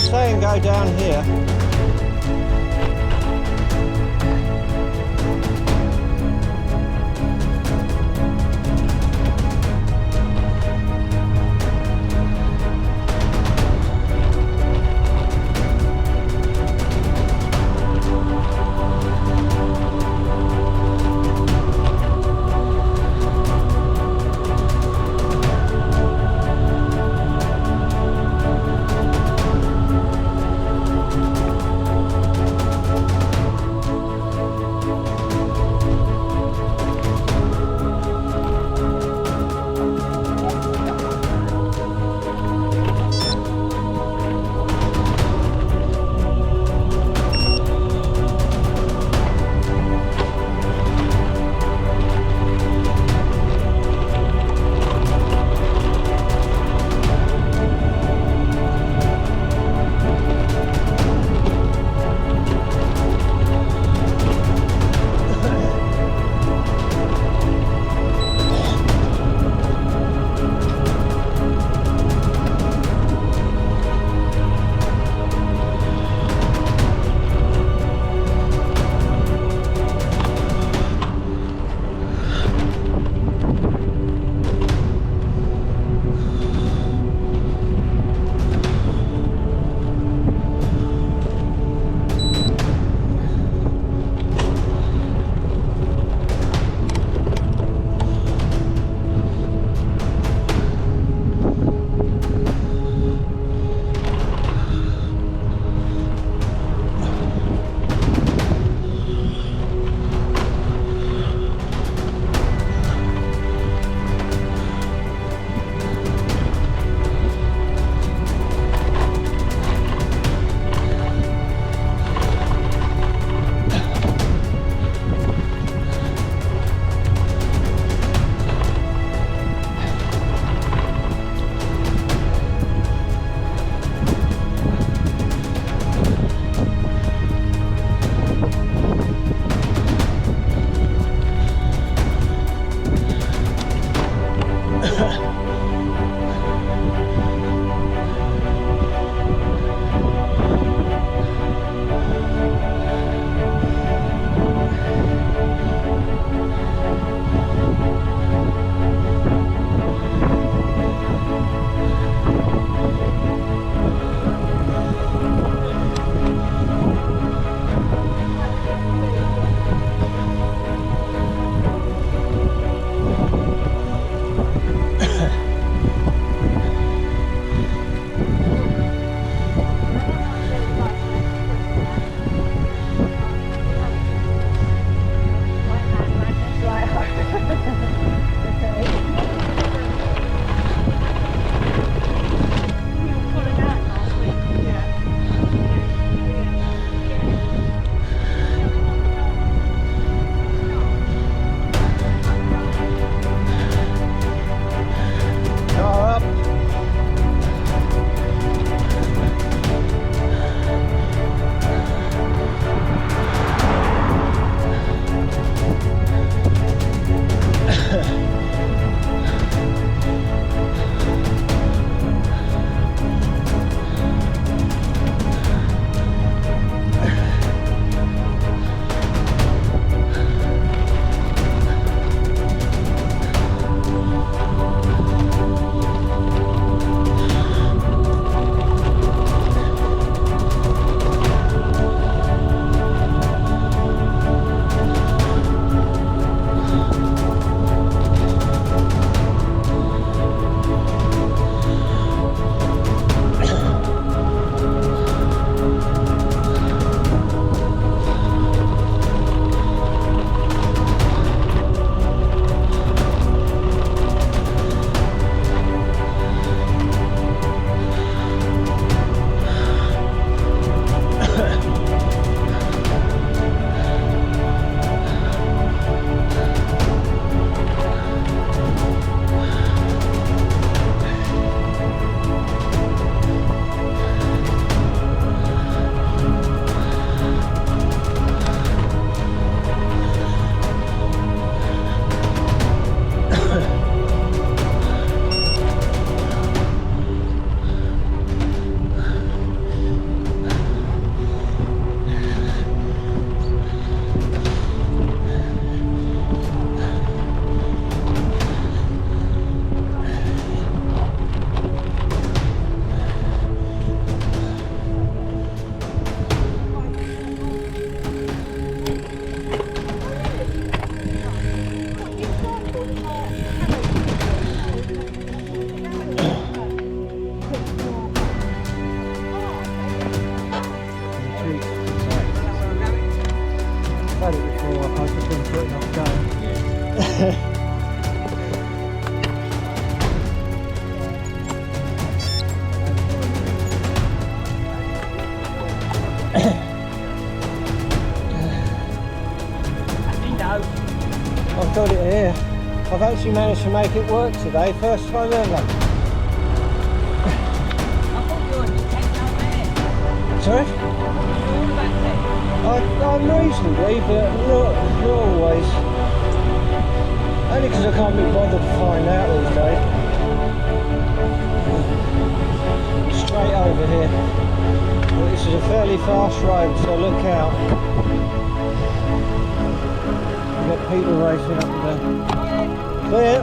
stay and go down here. I've got it here. I've actually managed to make it work today, first time ever. Sorry? I'm reasonably, but not always. Only because I can't be bothered to find out these days. Straight over here. Well, this is a fairly fast road, so look out. We've got people racing up there. Clear.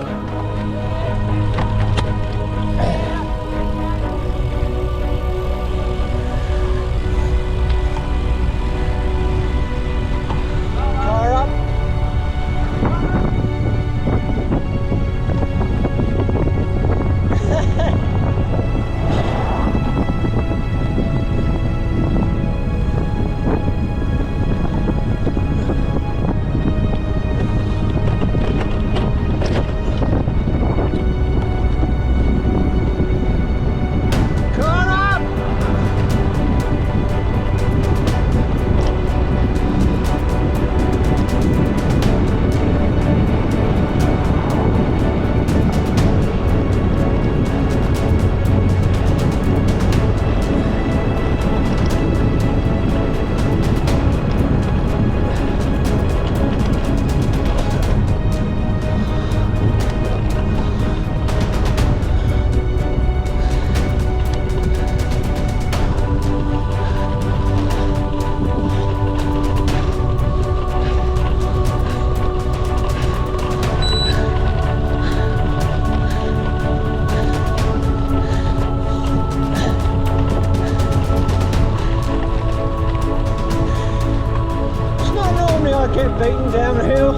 Get beaten down the hill.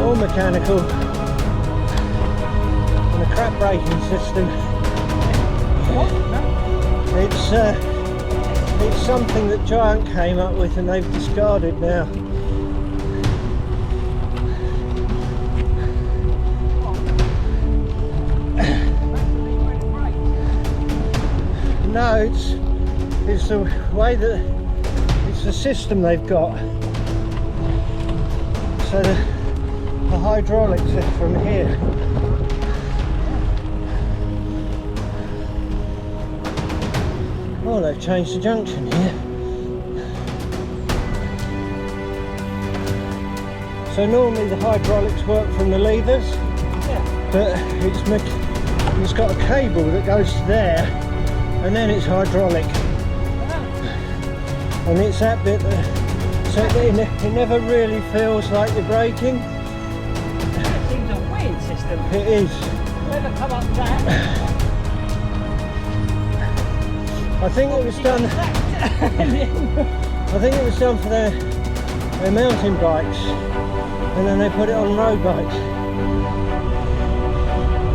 All mechanical and a crap braking system. It's something that Giant came up with and they've discarded now. No, it's the way that it's the system they've got. So the hydraulics are from here. Oh, they've changed the junction here. So normally the hydraulics work from the levers, but it's got a cable that goes to there, and then it's hydraulic. And it's that bit that, so it never really feels like you're braking. It seems a weird system. It is. Whoever come up with that? I think it was done. I think it was done for their mountain bikes, and then they put it on road bikes.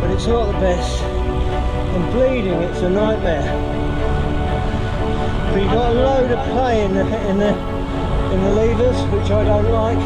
But it's not the best. And bleeding, it's a nightmare. But you've got a load of play in the levers, which I don't like.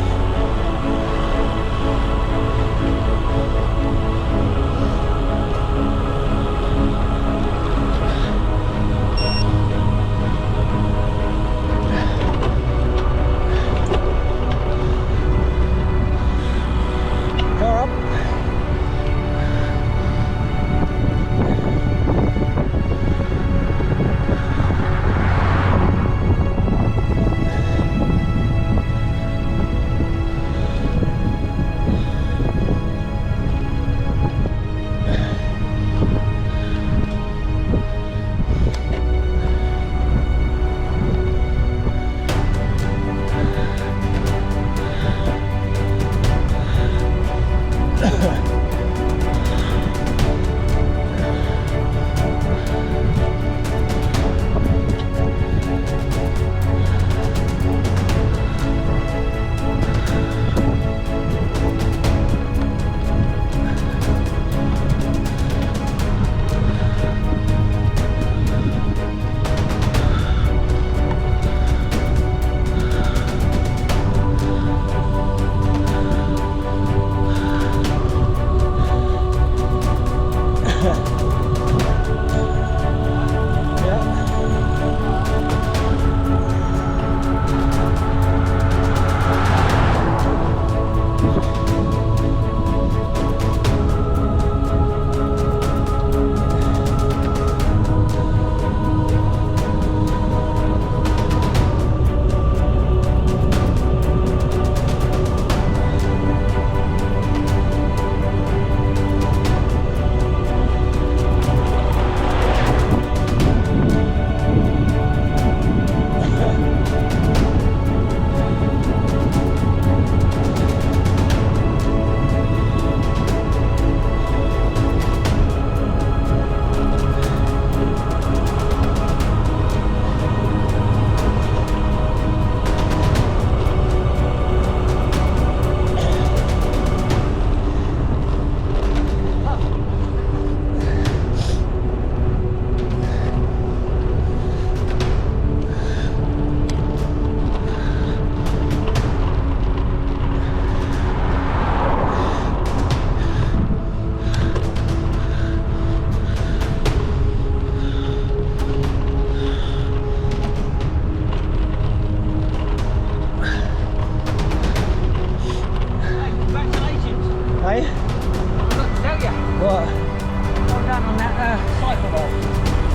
Eh? Forgot to tell you. What? I'm down on that cycle roll.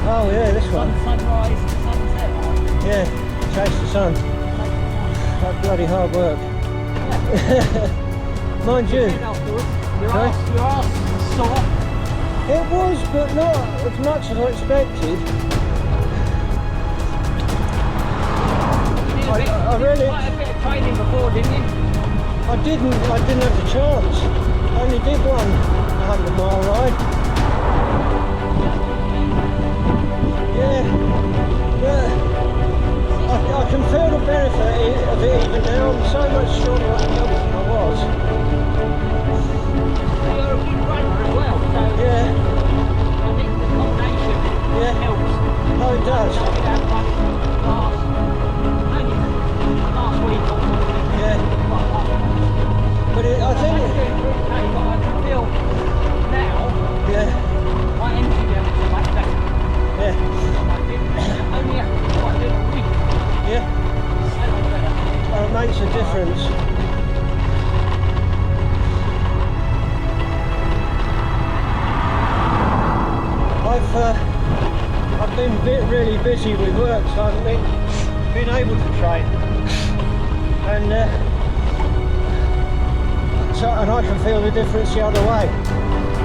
Oh yeah, this one. Sunrise, sunset. Yeah, chase the sun. That's bloody hard work. Mind you. Afterwards, your Sorry? arse sore. It was, but not as much as I expected. I really... Quite a bit of training before, didn't you? I didn't have the chance. I only did one 100-mile ride. Yeah, but I can feel the benefit of it even now. I'm so much stronger on the job than I was. You're a good runner as well, so Yeah, I think the combination helps. oh it does. Last week or something. Yeah, but I think... I feel now Yeah, my energy levels are much better. yeah, Only after quite a little week, yeah. so much better. It makes a difference. I've been really busy with work, so I haven't been able to train, and and I can feel the difference the other way.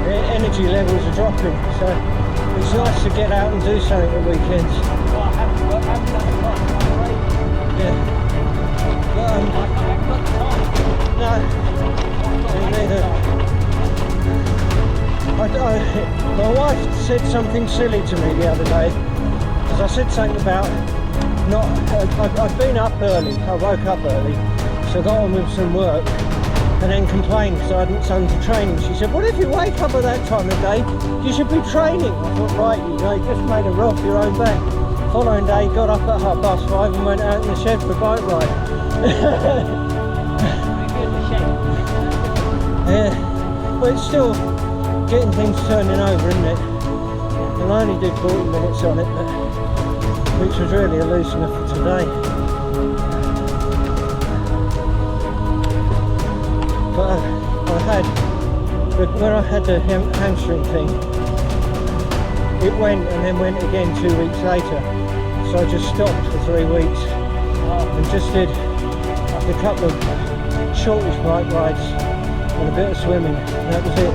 The energy levels are dropping, so it's nice to get out and do something at weekends. Well, I haven't done it much, I'm afraid. Yeah. But, I haven't got the time. no, me neither. My wife said something silly to me the other day, because I said something about not. I'd been up early. I woke up early, so I got on with some work, and then complained because I hadn't done the training. She said, "Well, if you wake up at that time of day, you should be training." I thought, right, you just made a rock your own back. Following day, got up at 5:30 and went out in the shed for a bike ride. Yeah, but it's still getting things turning over, isn't it? And I only did 40 minutes on it, which was really a loose enough for today. But where I had the hamstring thing, it went and then went again 2 weeks later. So I just stopped for 3 weeks and just did a couple of shortish bike rides and a bit of swimming, and that was it.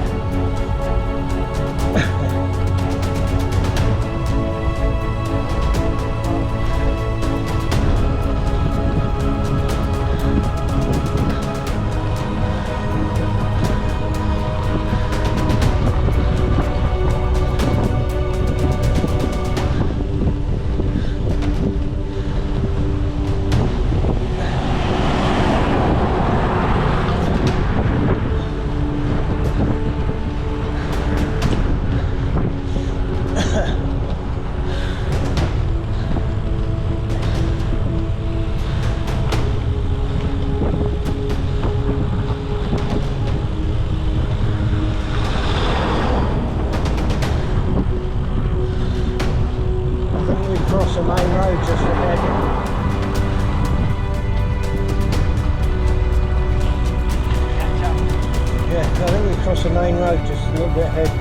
The main road just ahead. Yeah, I think we crossed the main road just a little bit ahead.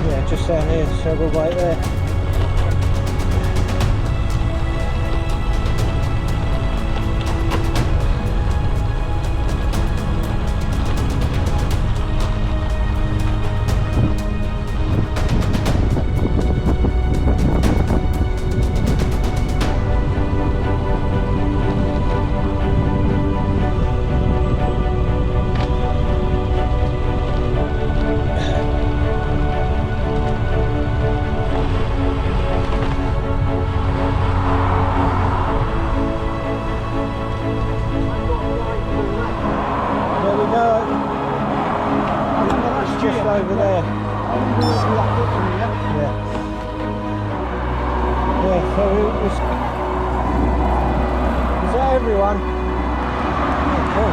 Yeah, just down here, so we'll wait there. Over there. Yeah. Yeah, so is that everyone? Oh, cool.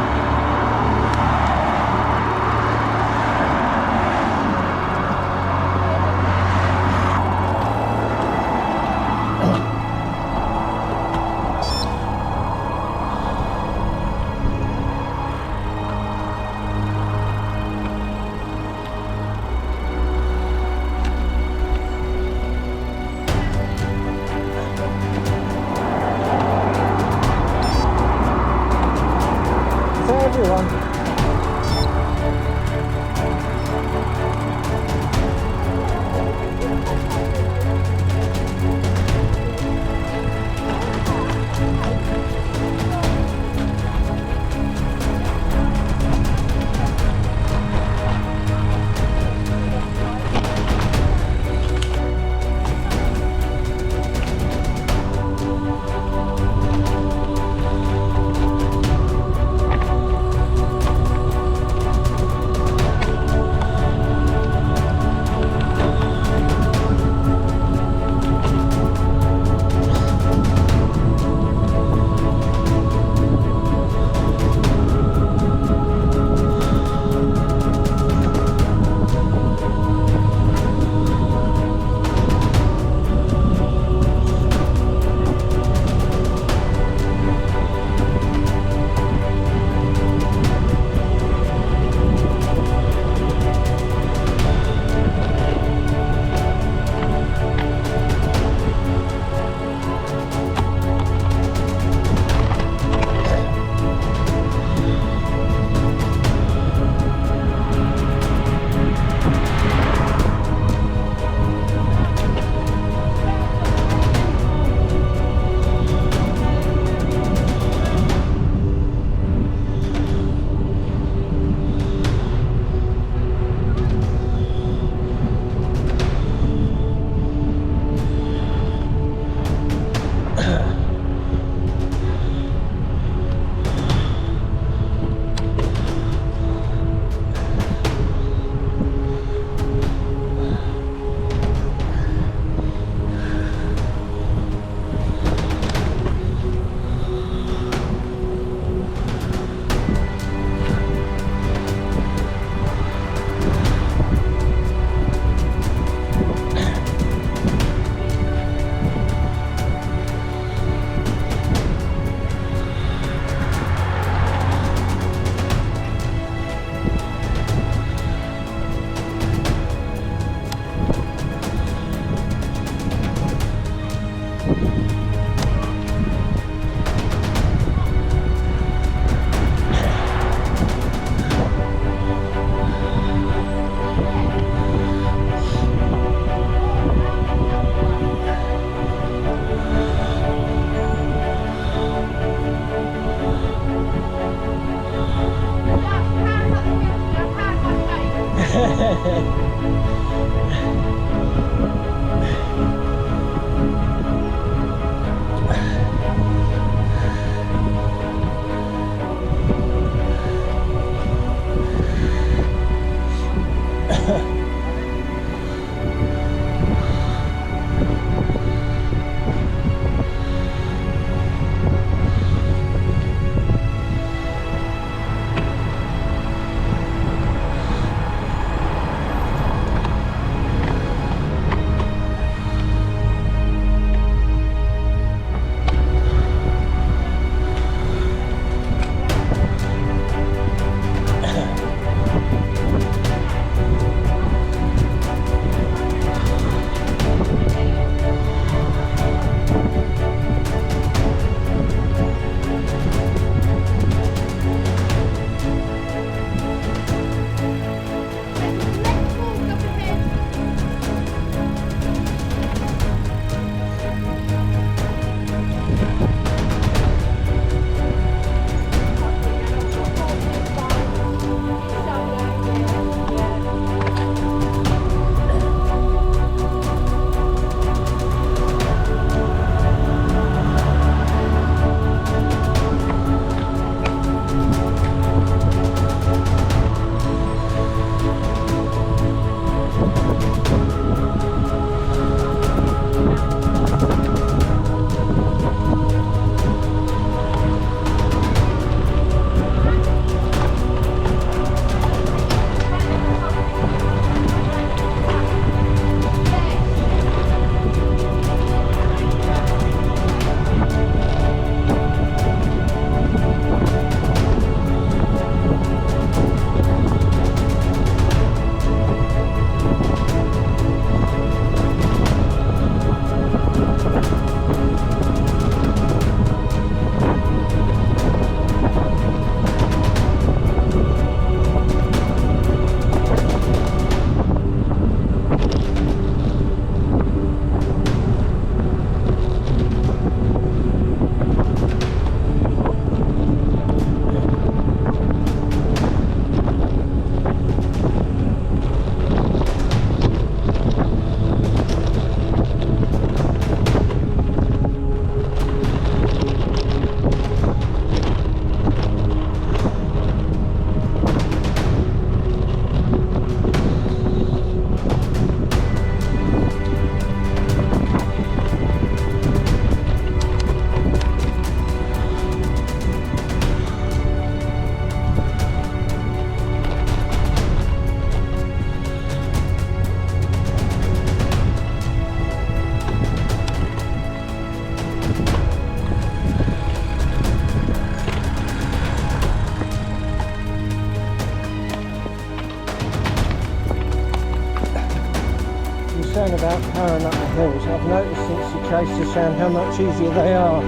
About powering up the hills, I've noticed since you chased us around how much easier they are.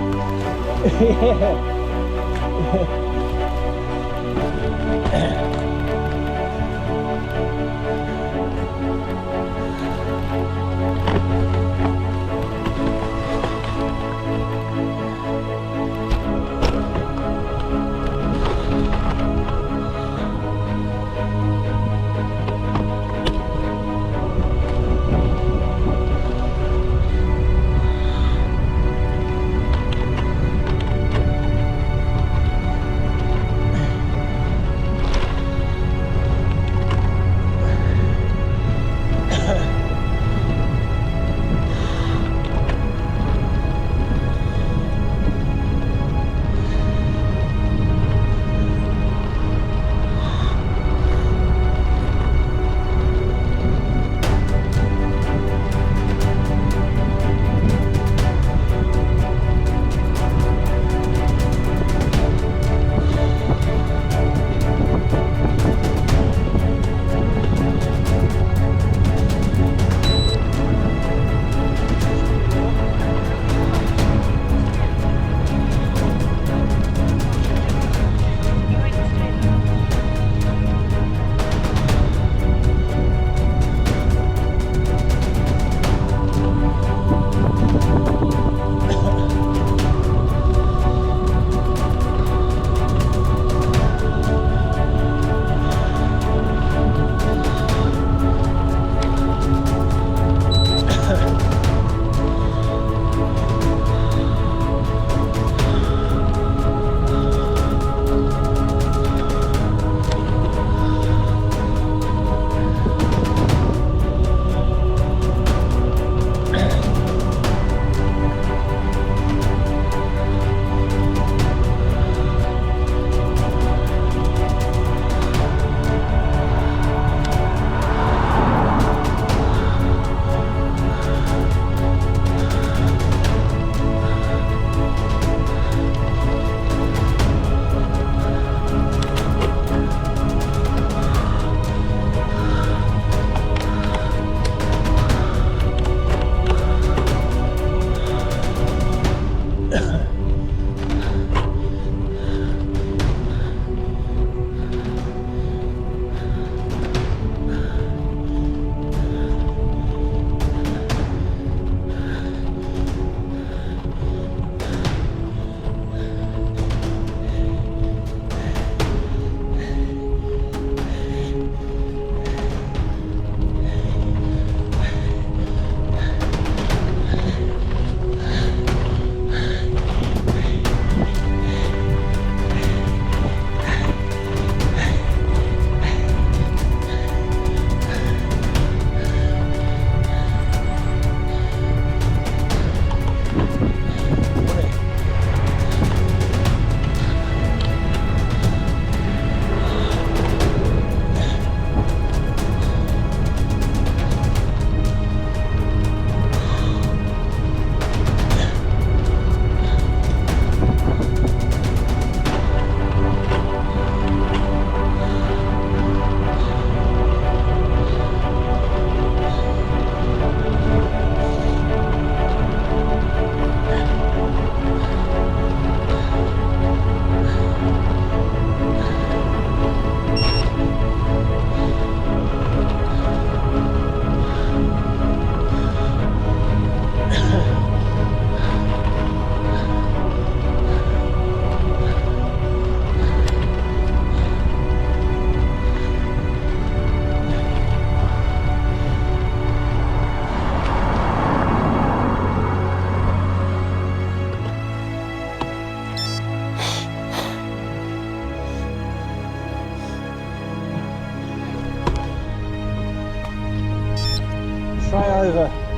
over.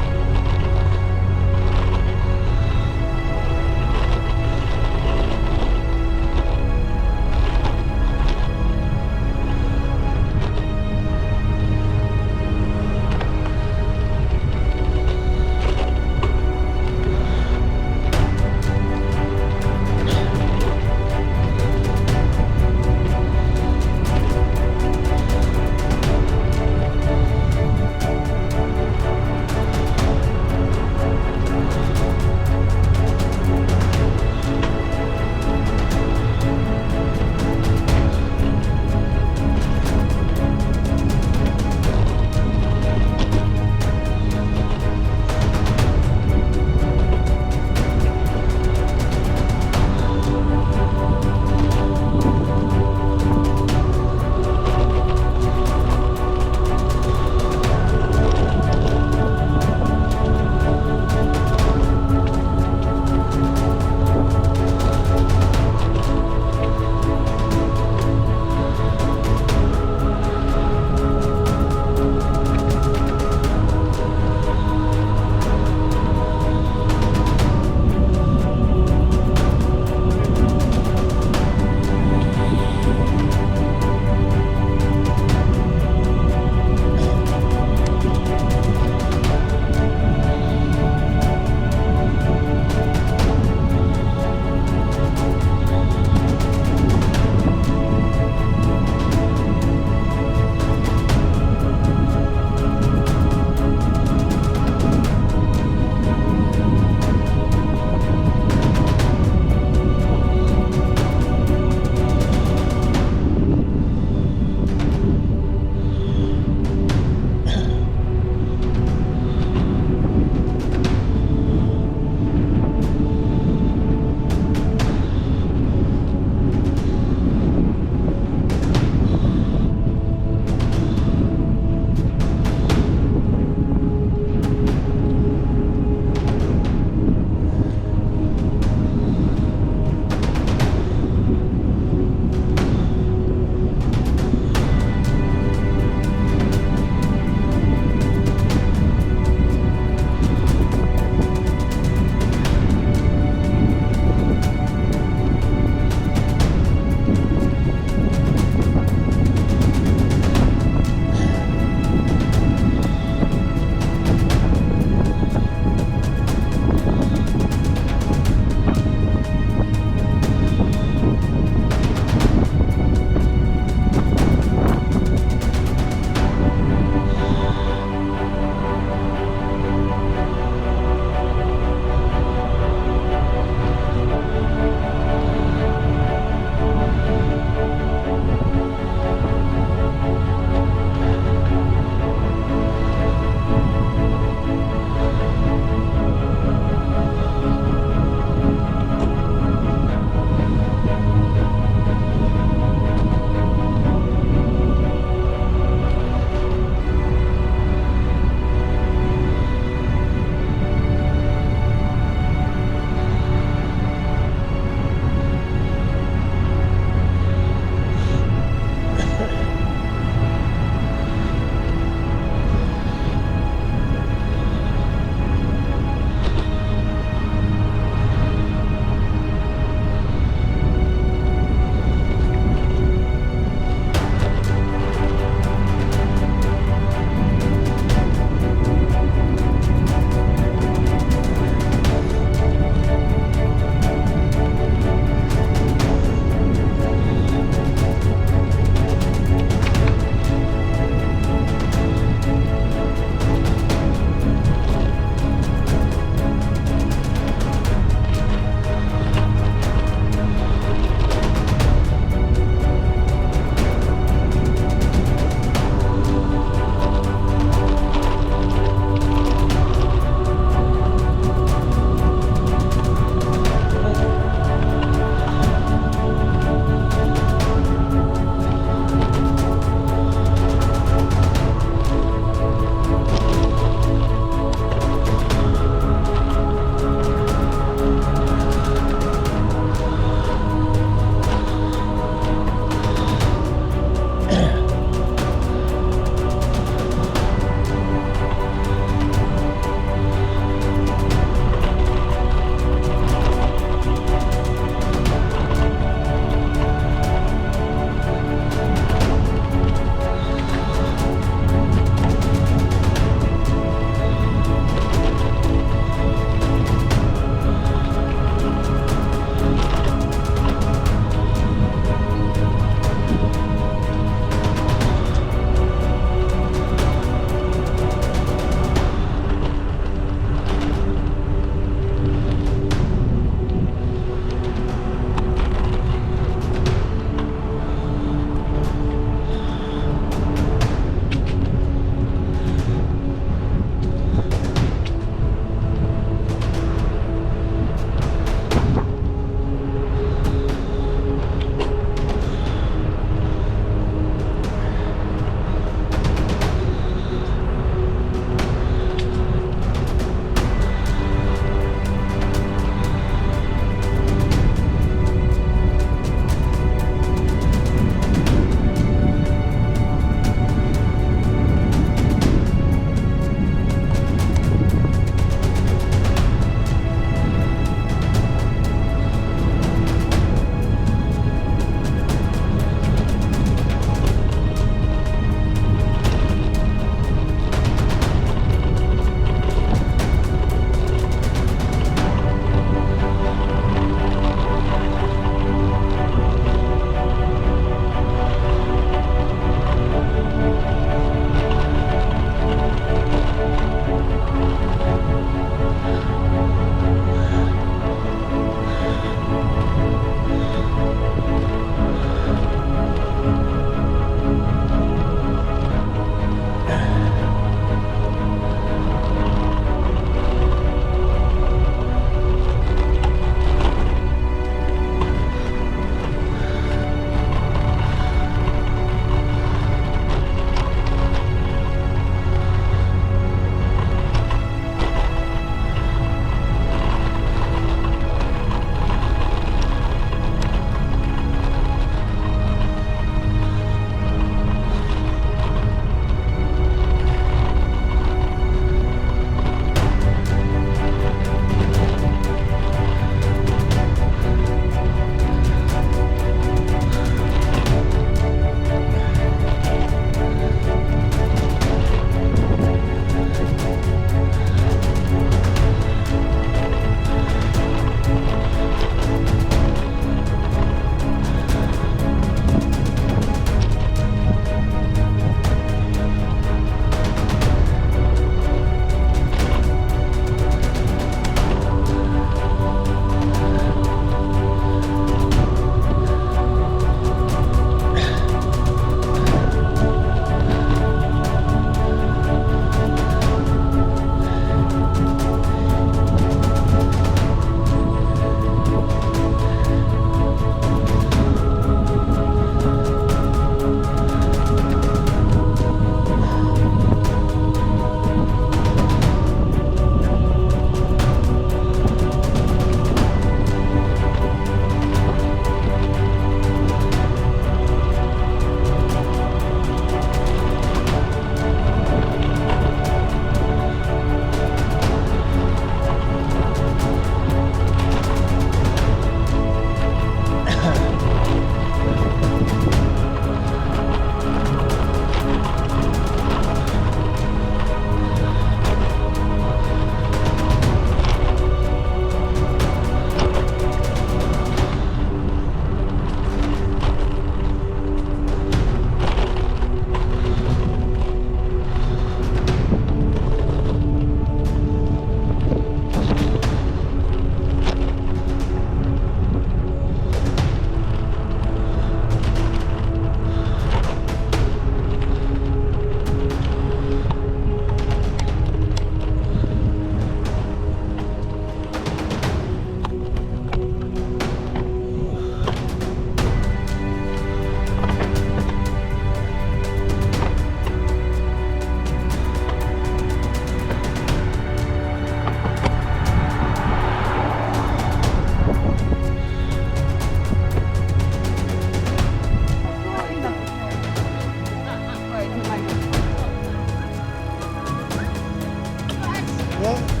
one.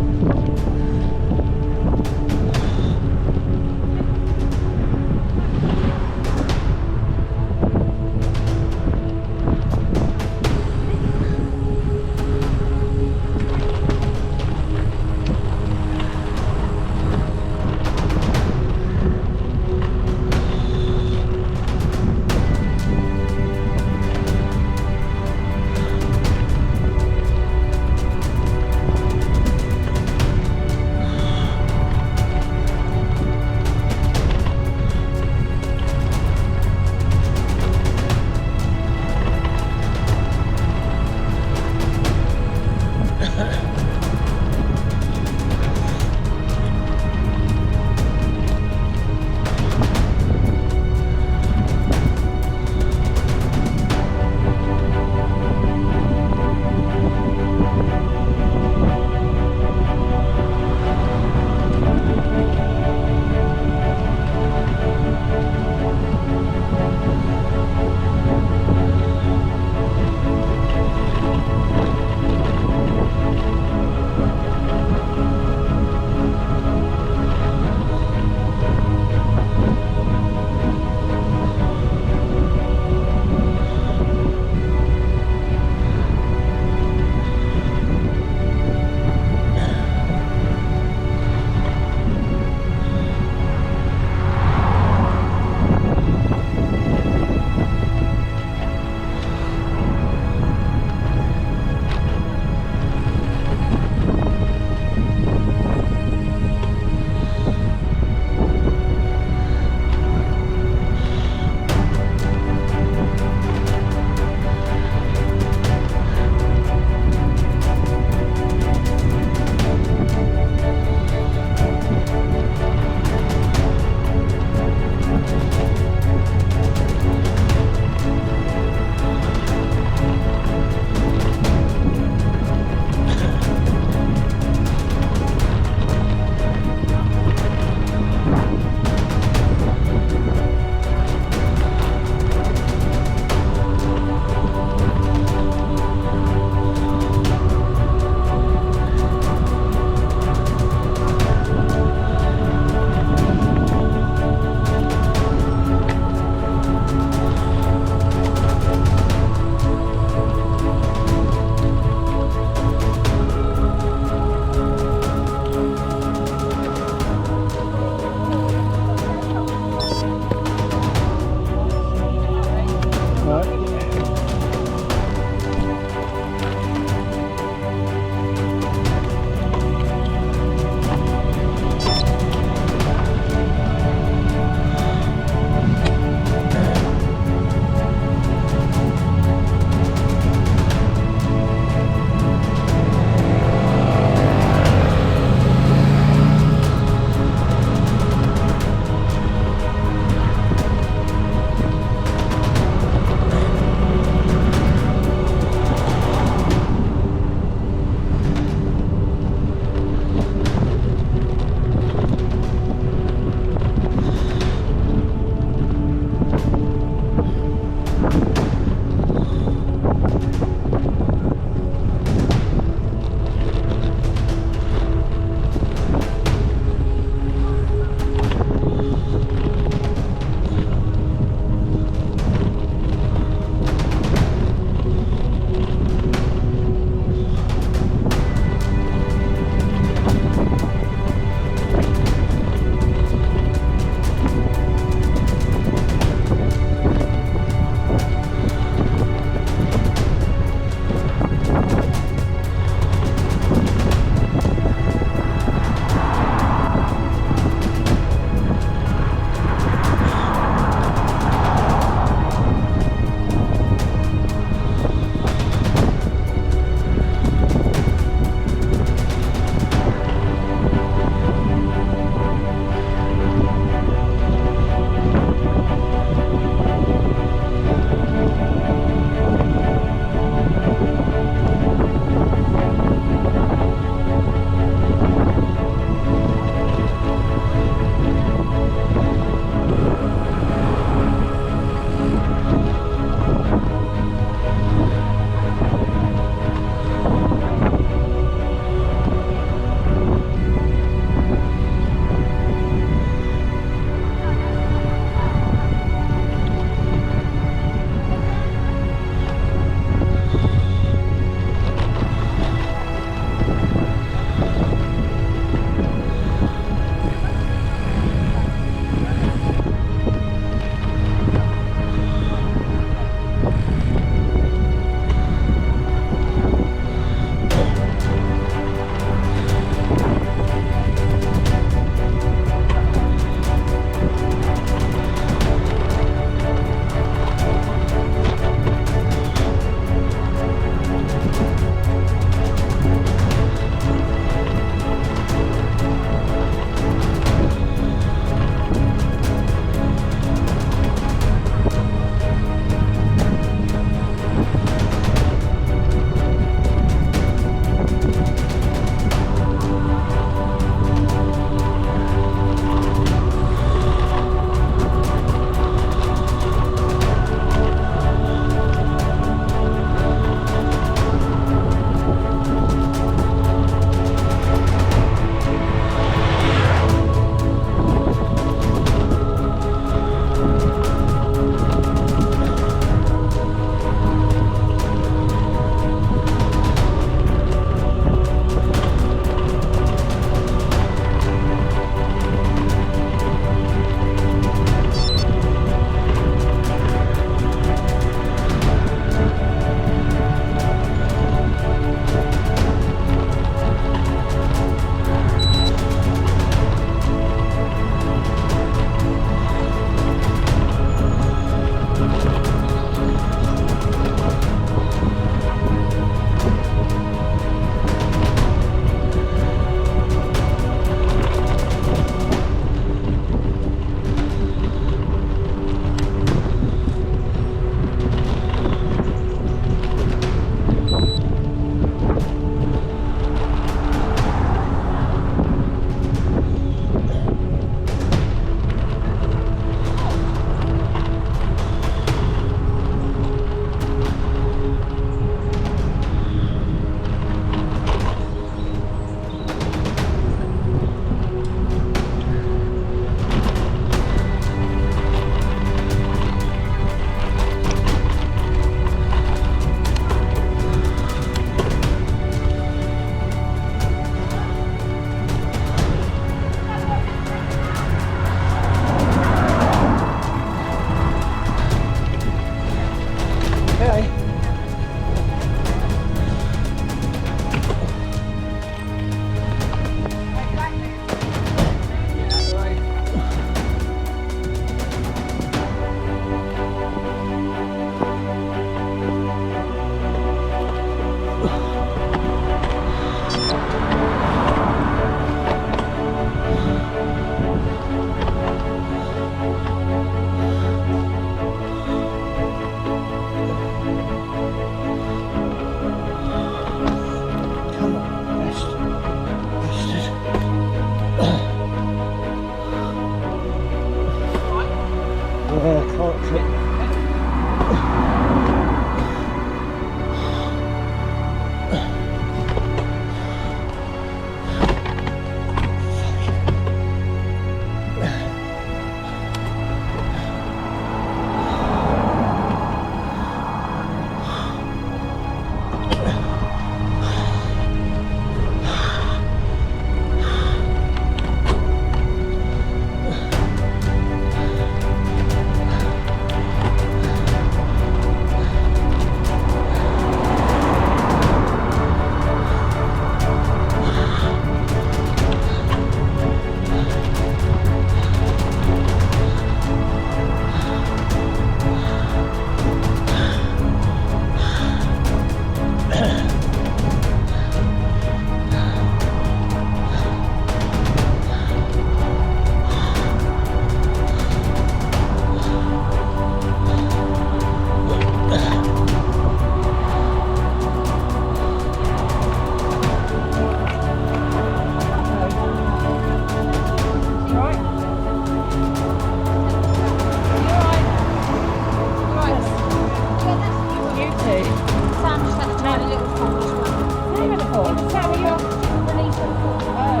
Sam just had a tiny little fall as well. Sam had a fall. Sam, are you off? Release of fall. Oh.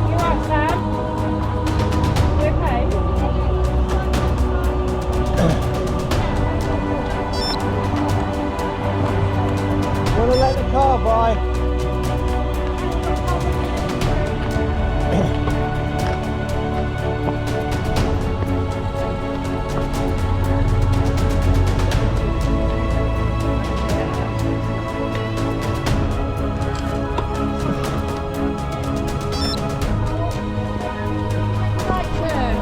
You alright, Sam? You okay? Want to let the car by? Right turn.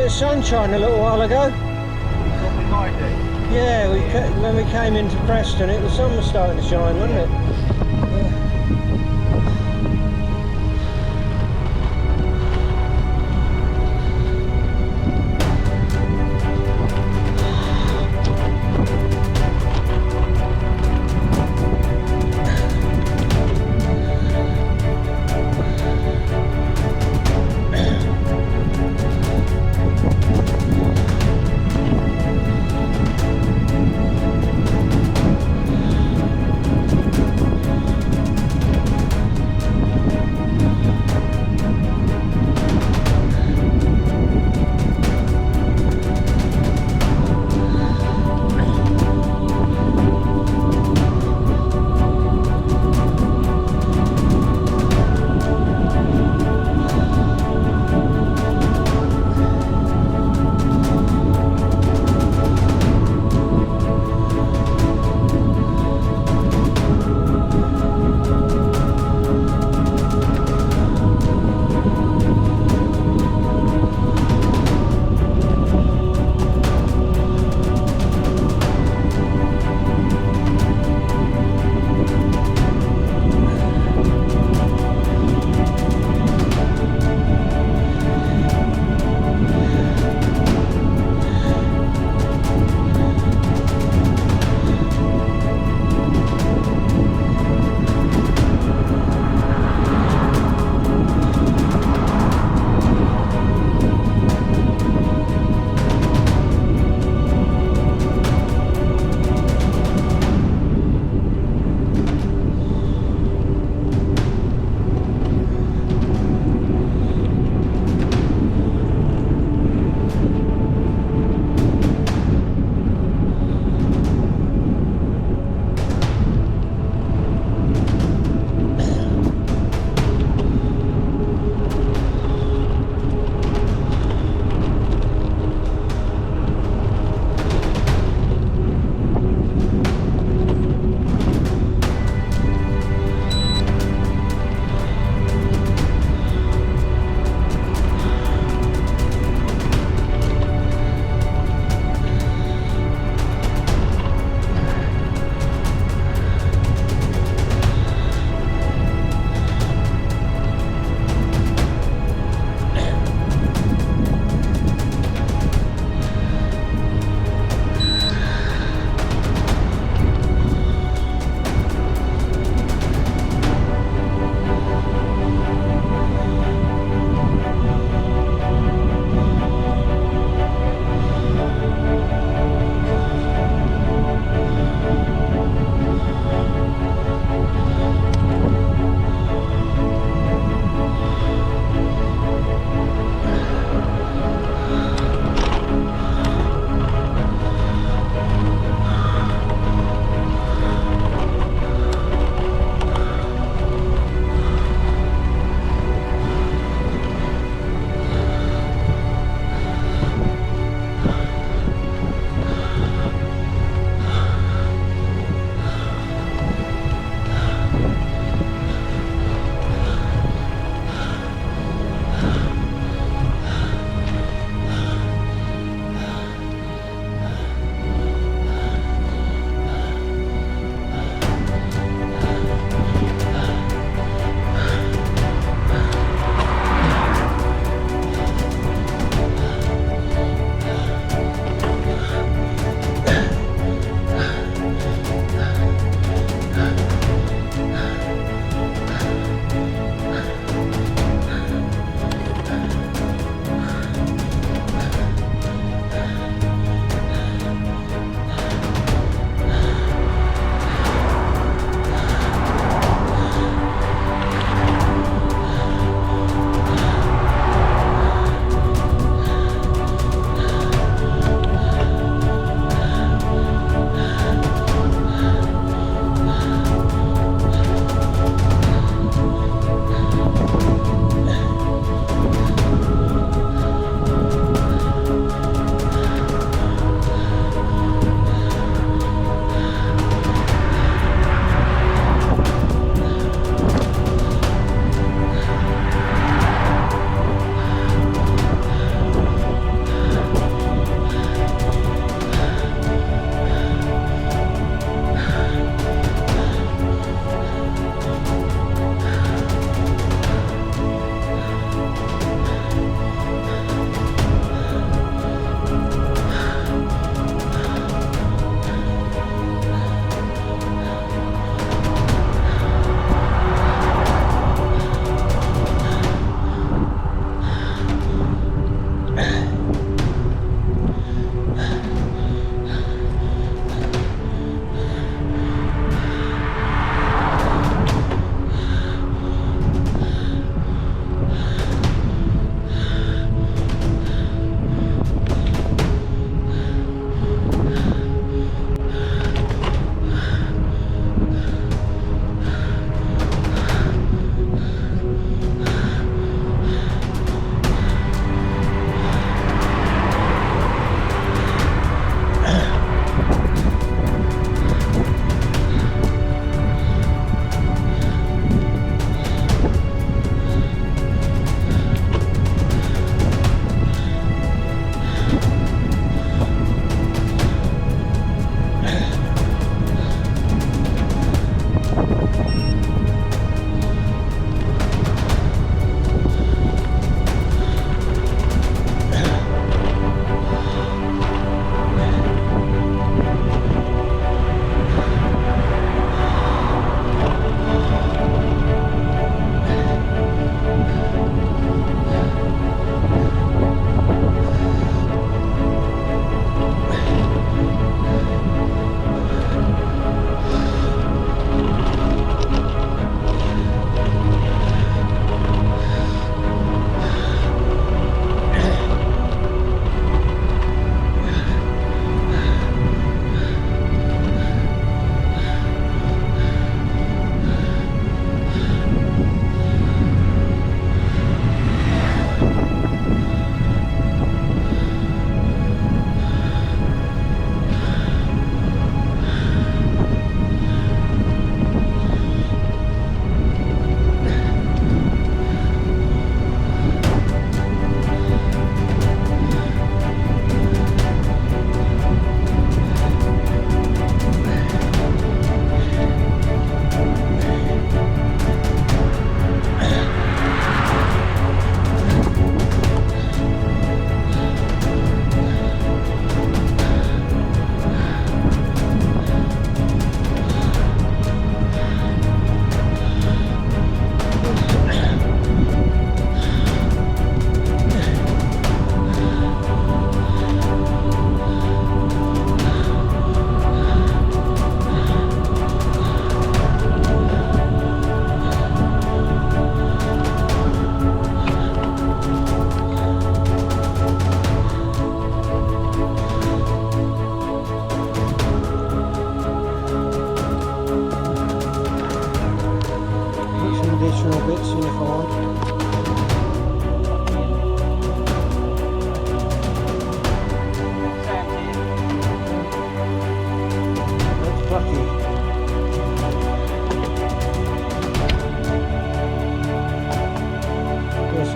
bit of sunshine a little while ago. Probably might do. Yeah, when we came into Preston, the sun was starting to shine, wasn't it?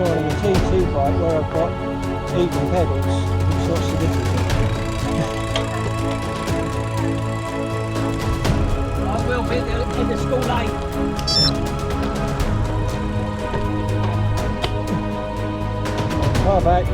deciding a T2 bike where I've got even pedals, it's not so difficult. I will be in the school lane. Car back.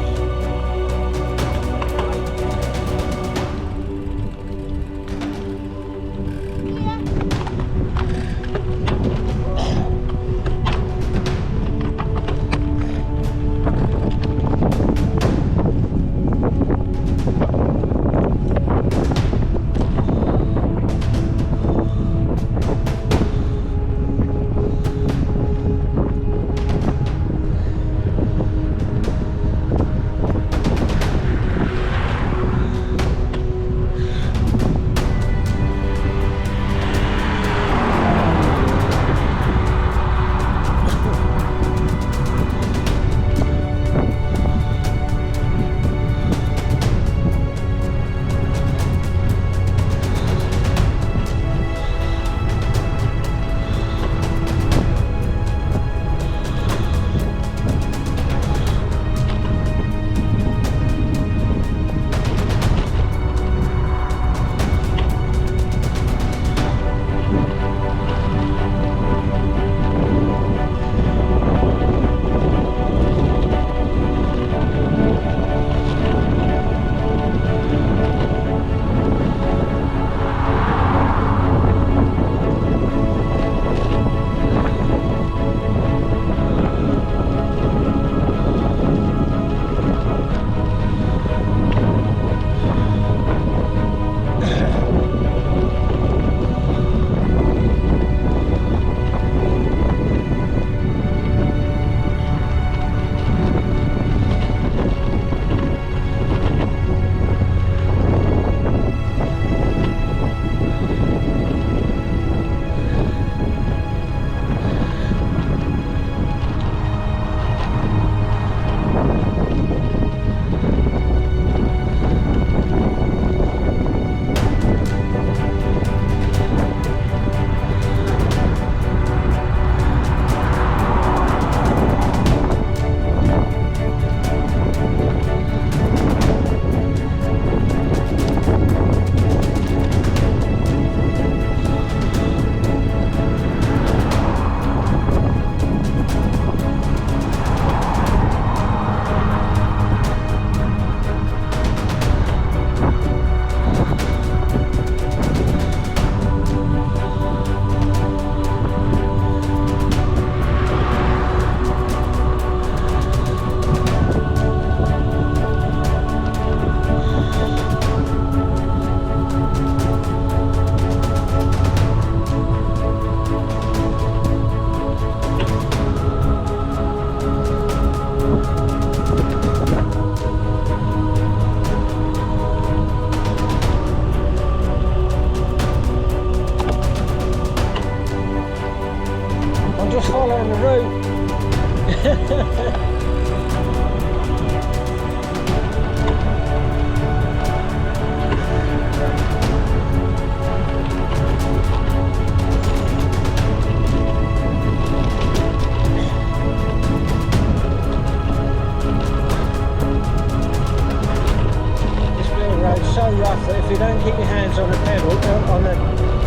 If you don't keep your hands on the pedal, on the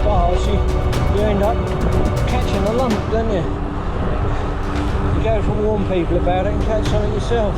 bars, you end up catching a lump, don't you? You go to warn people about it and catch something yourself.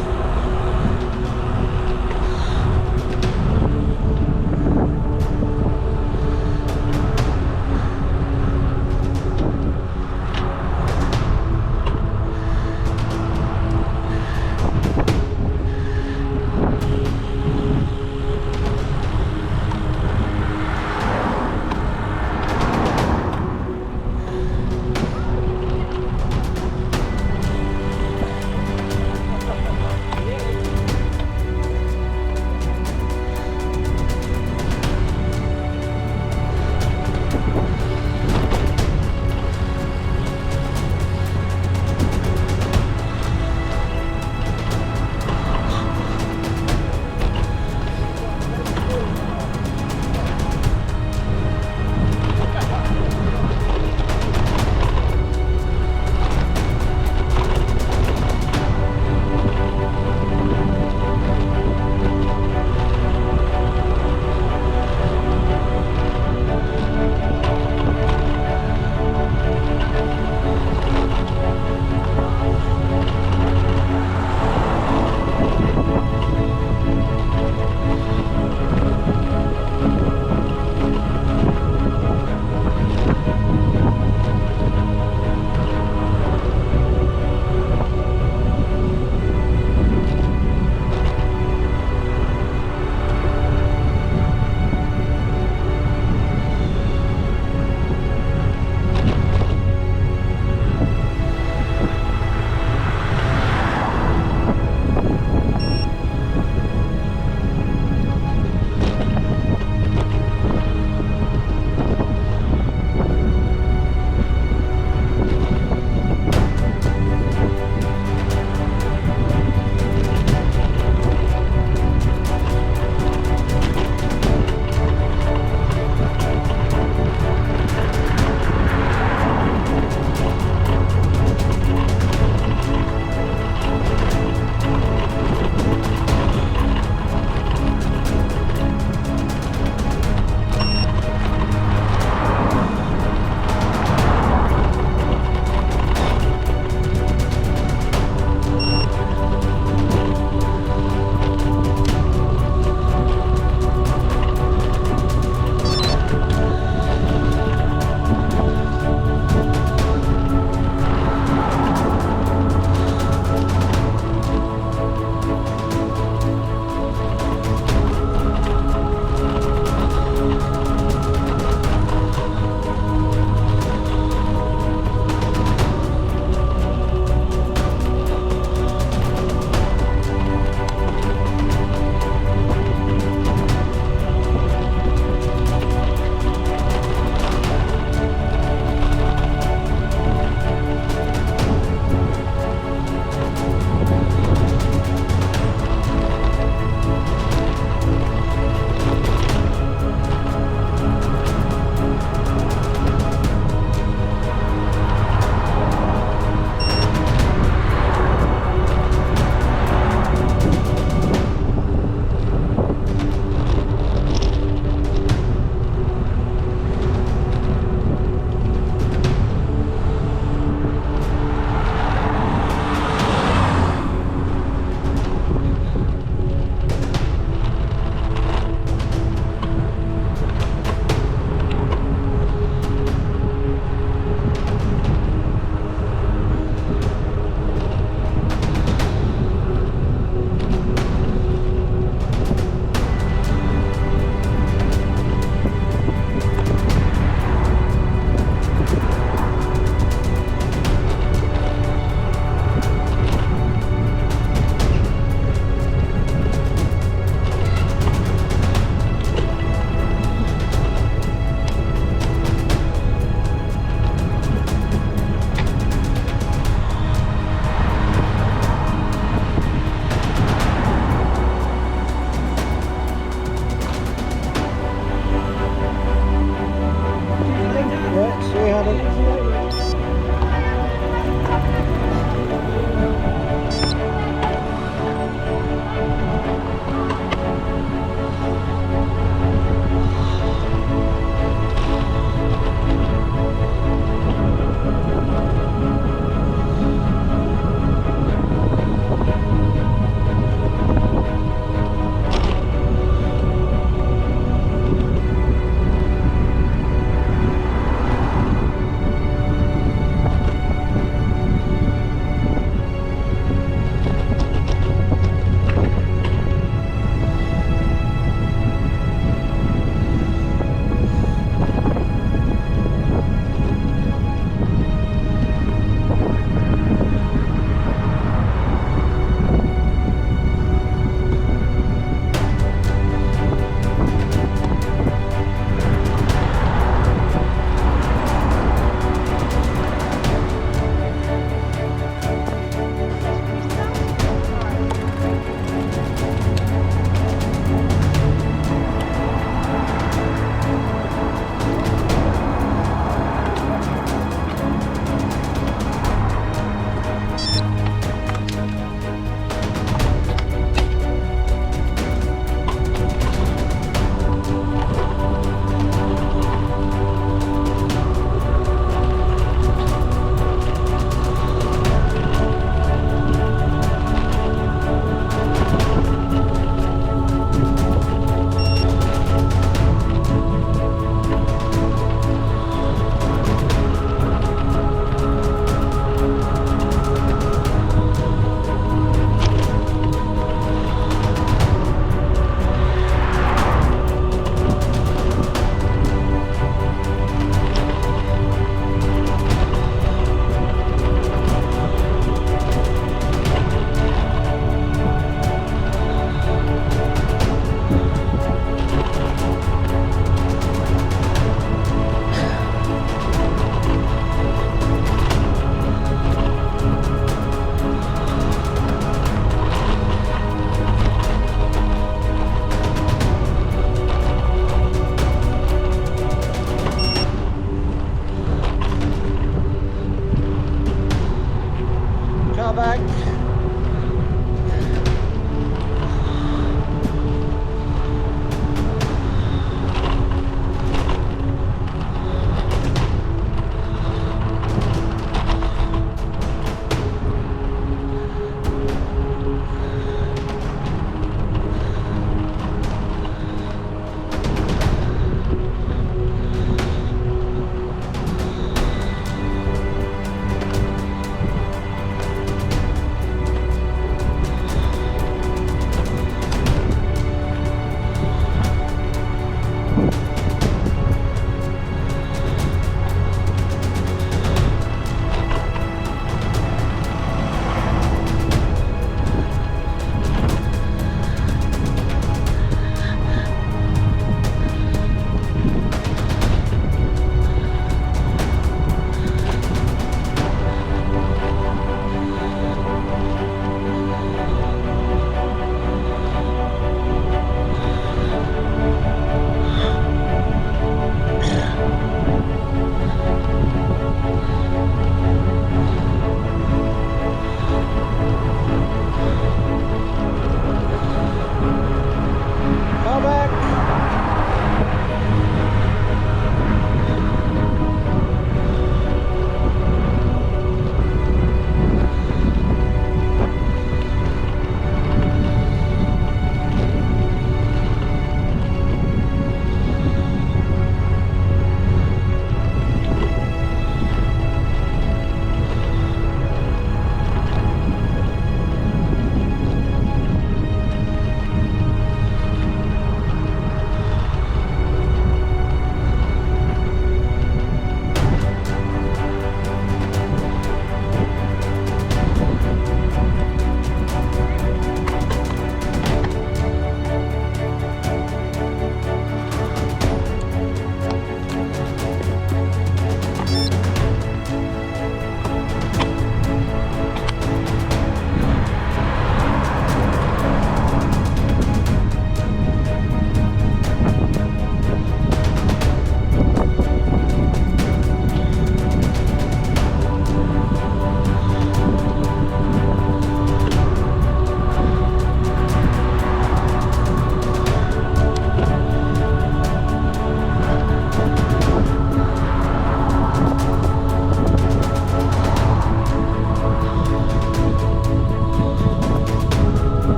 back.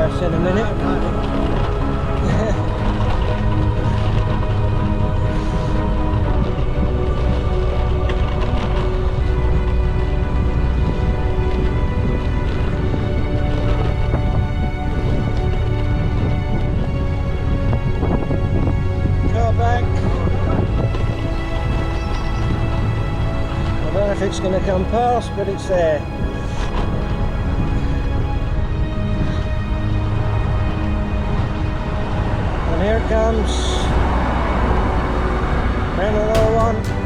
address in a minute. Car back. I don't know if it's going to come past, but it's there. And here it comes. 1001.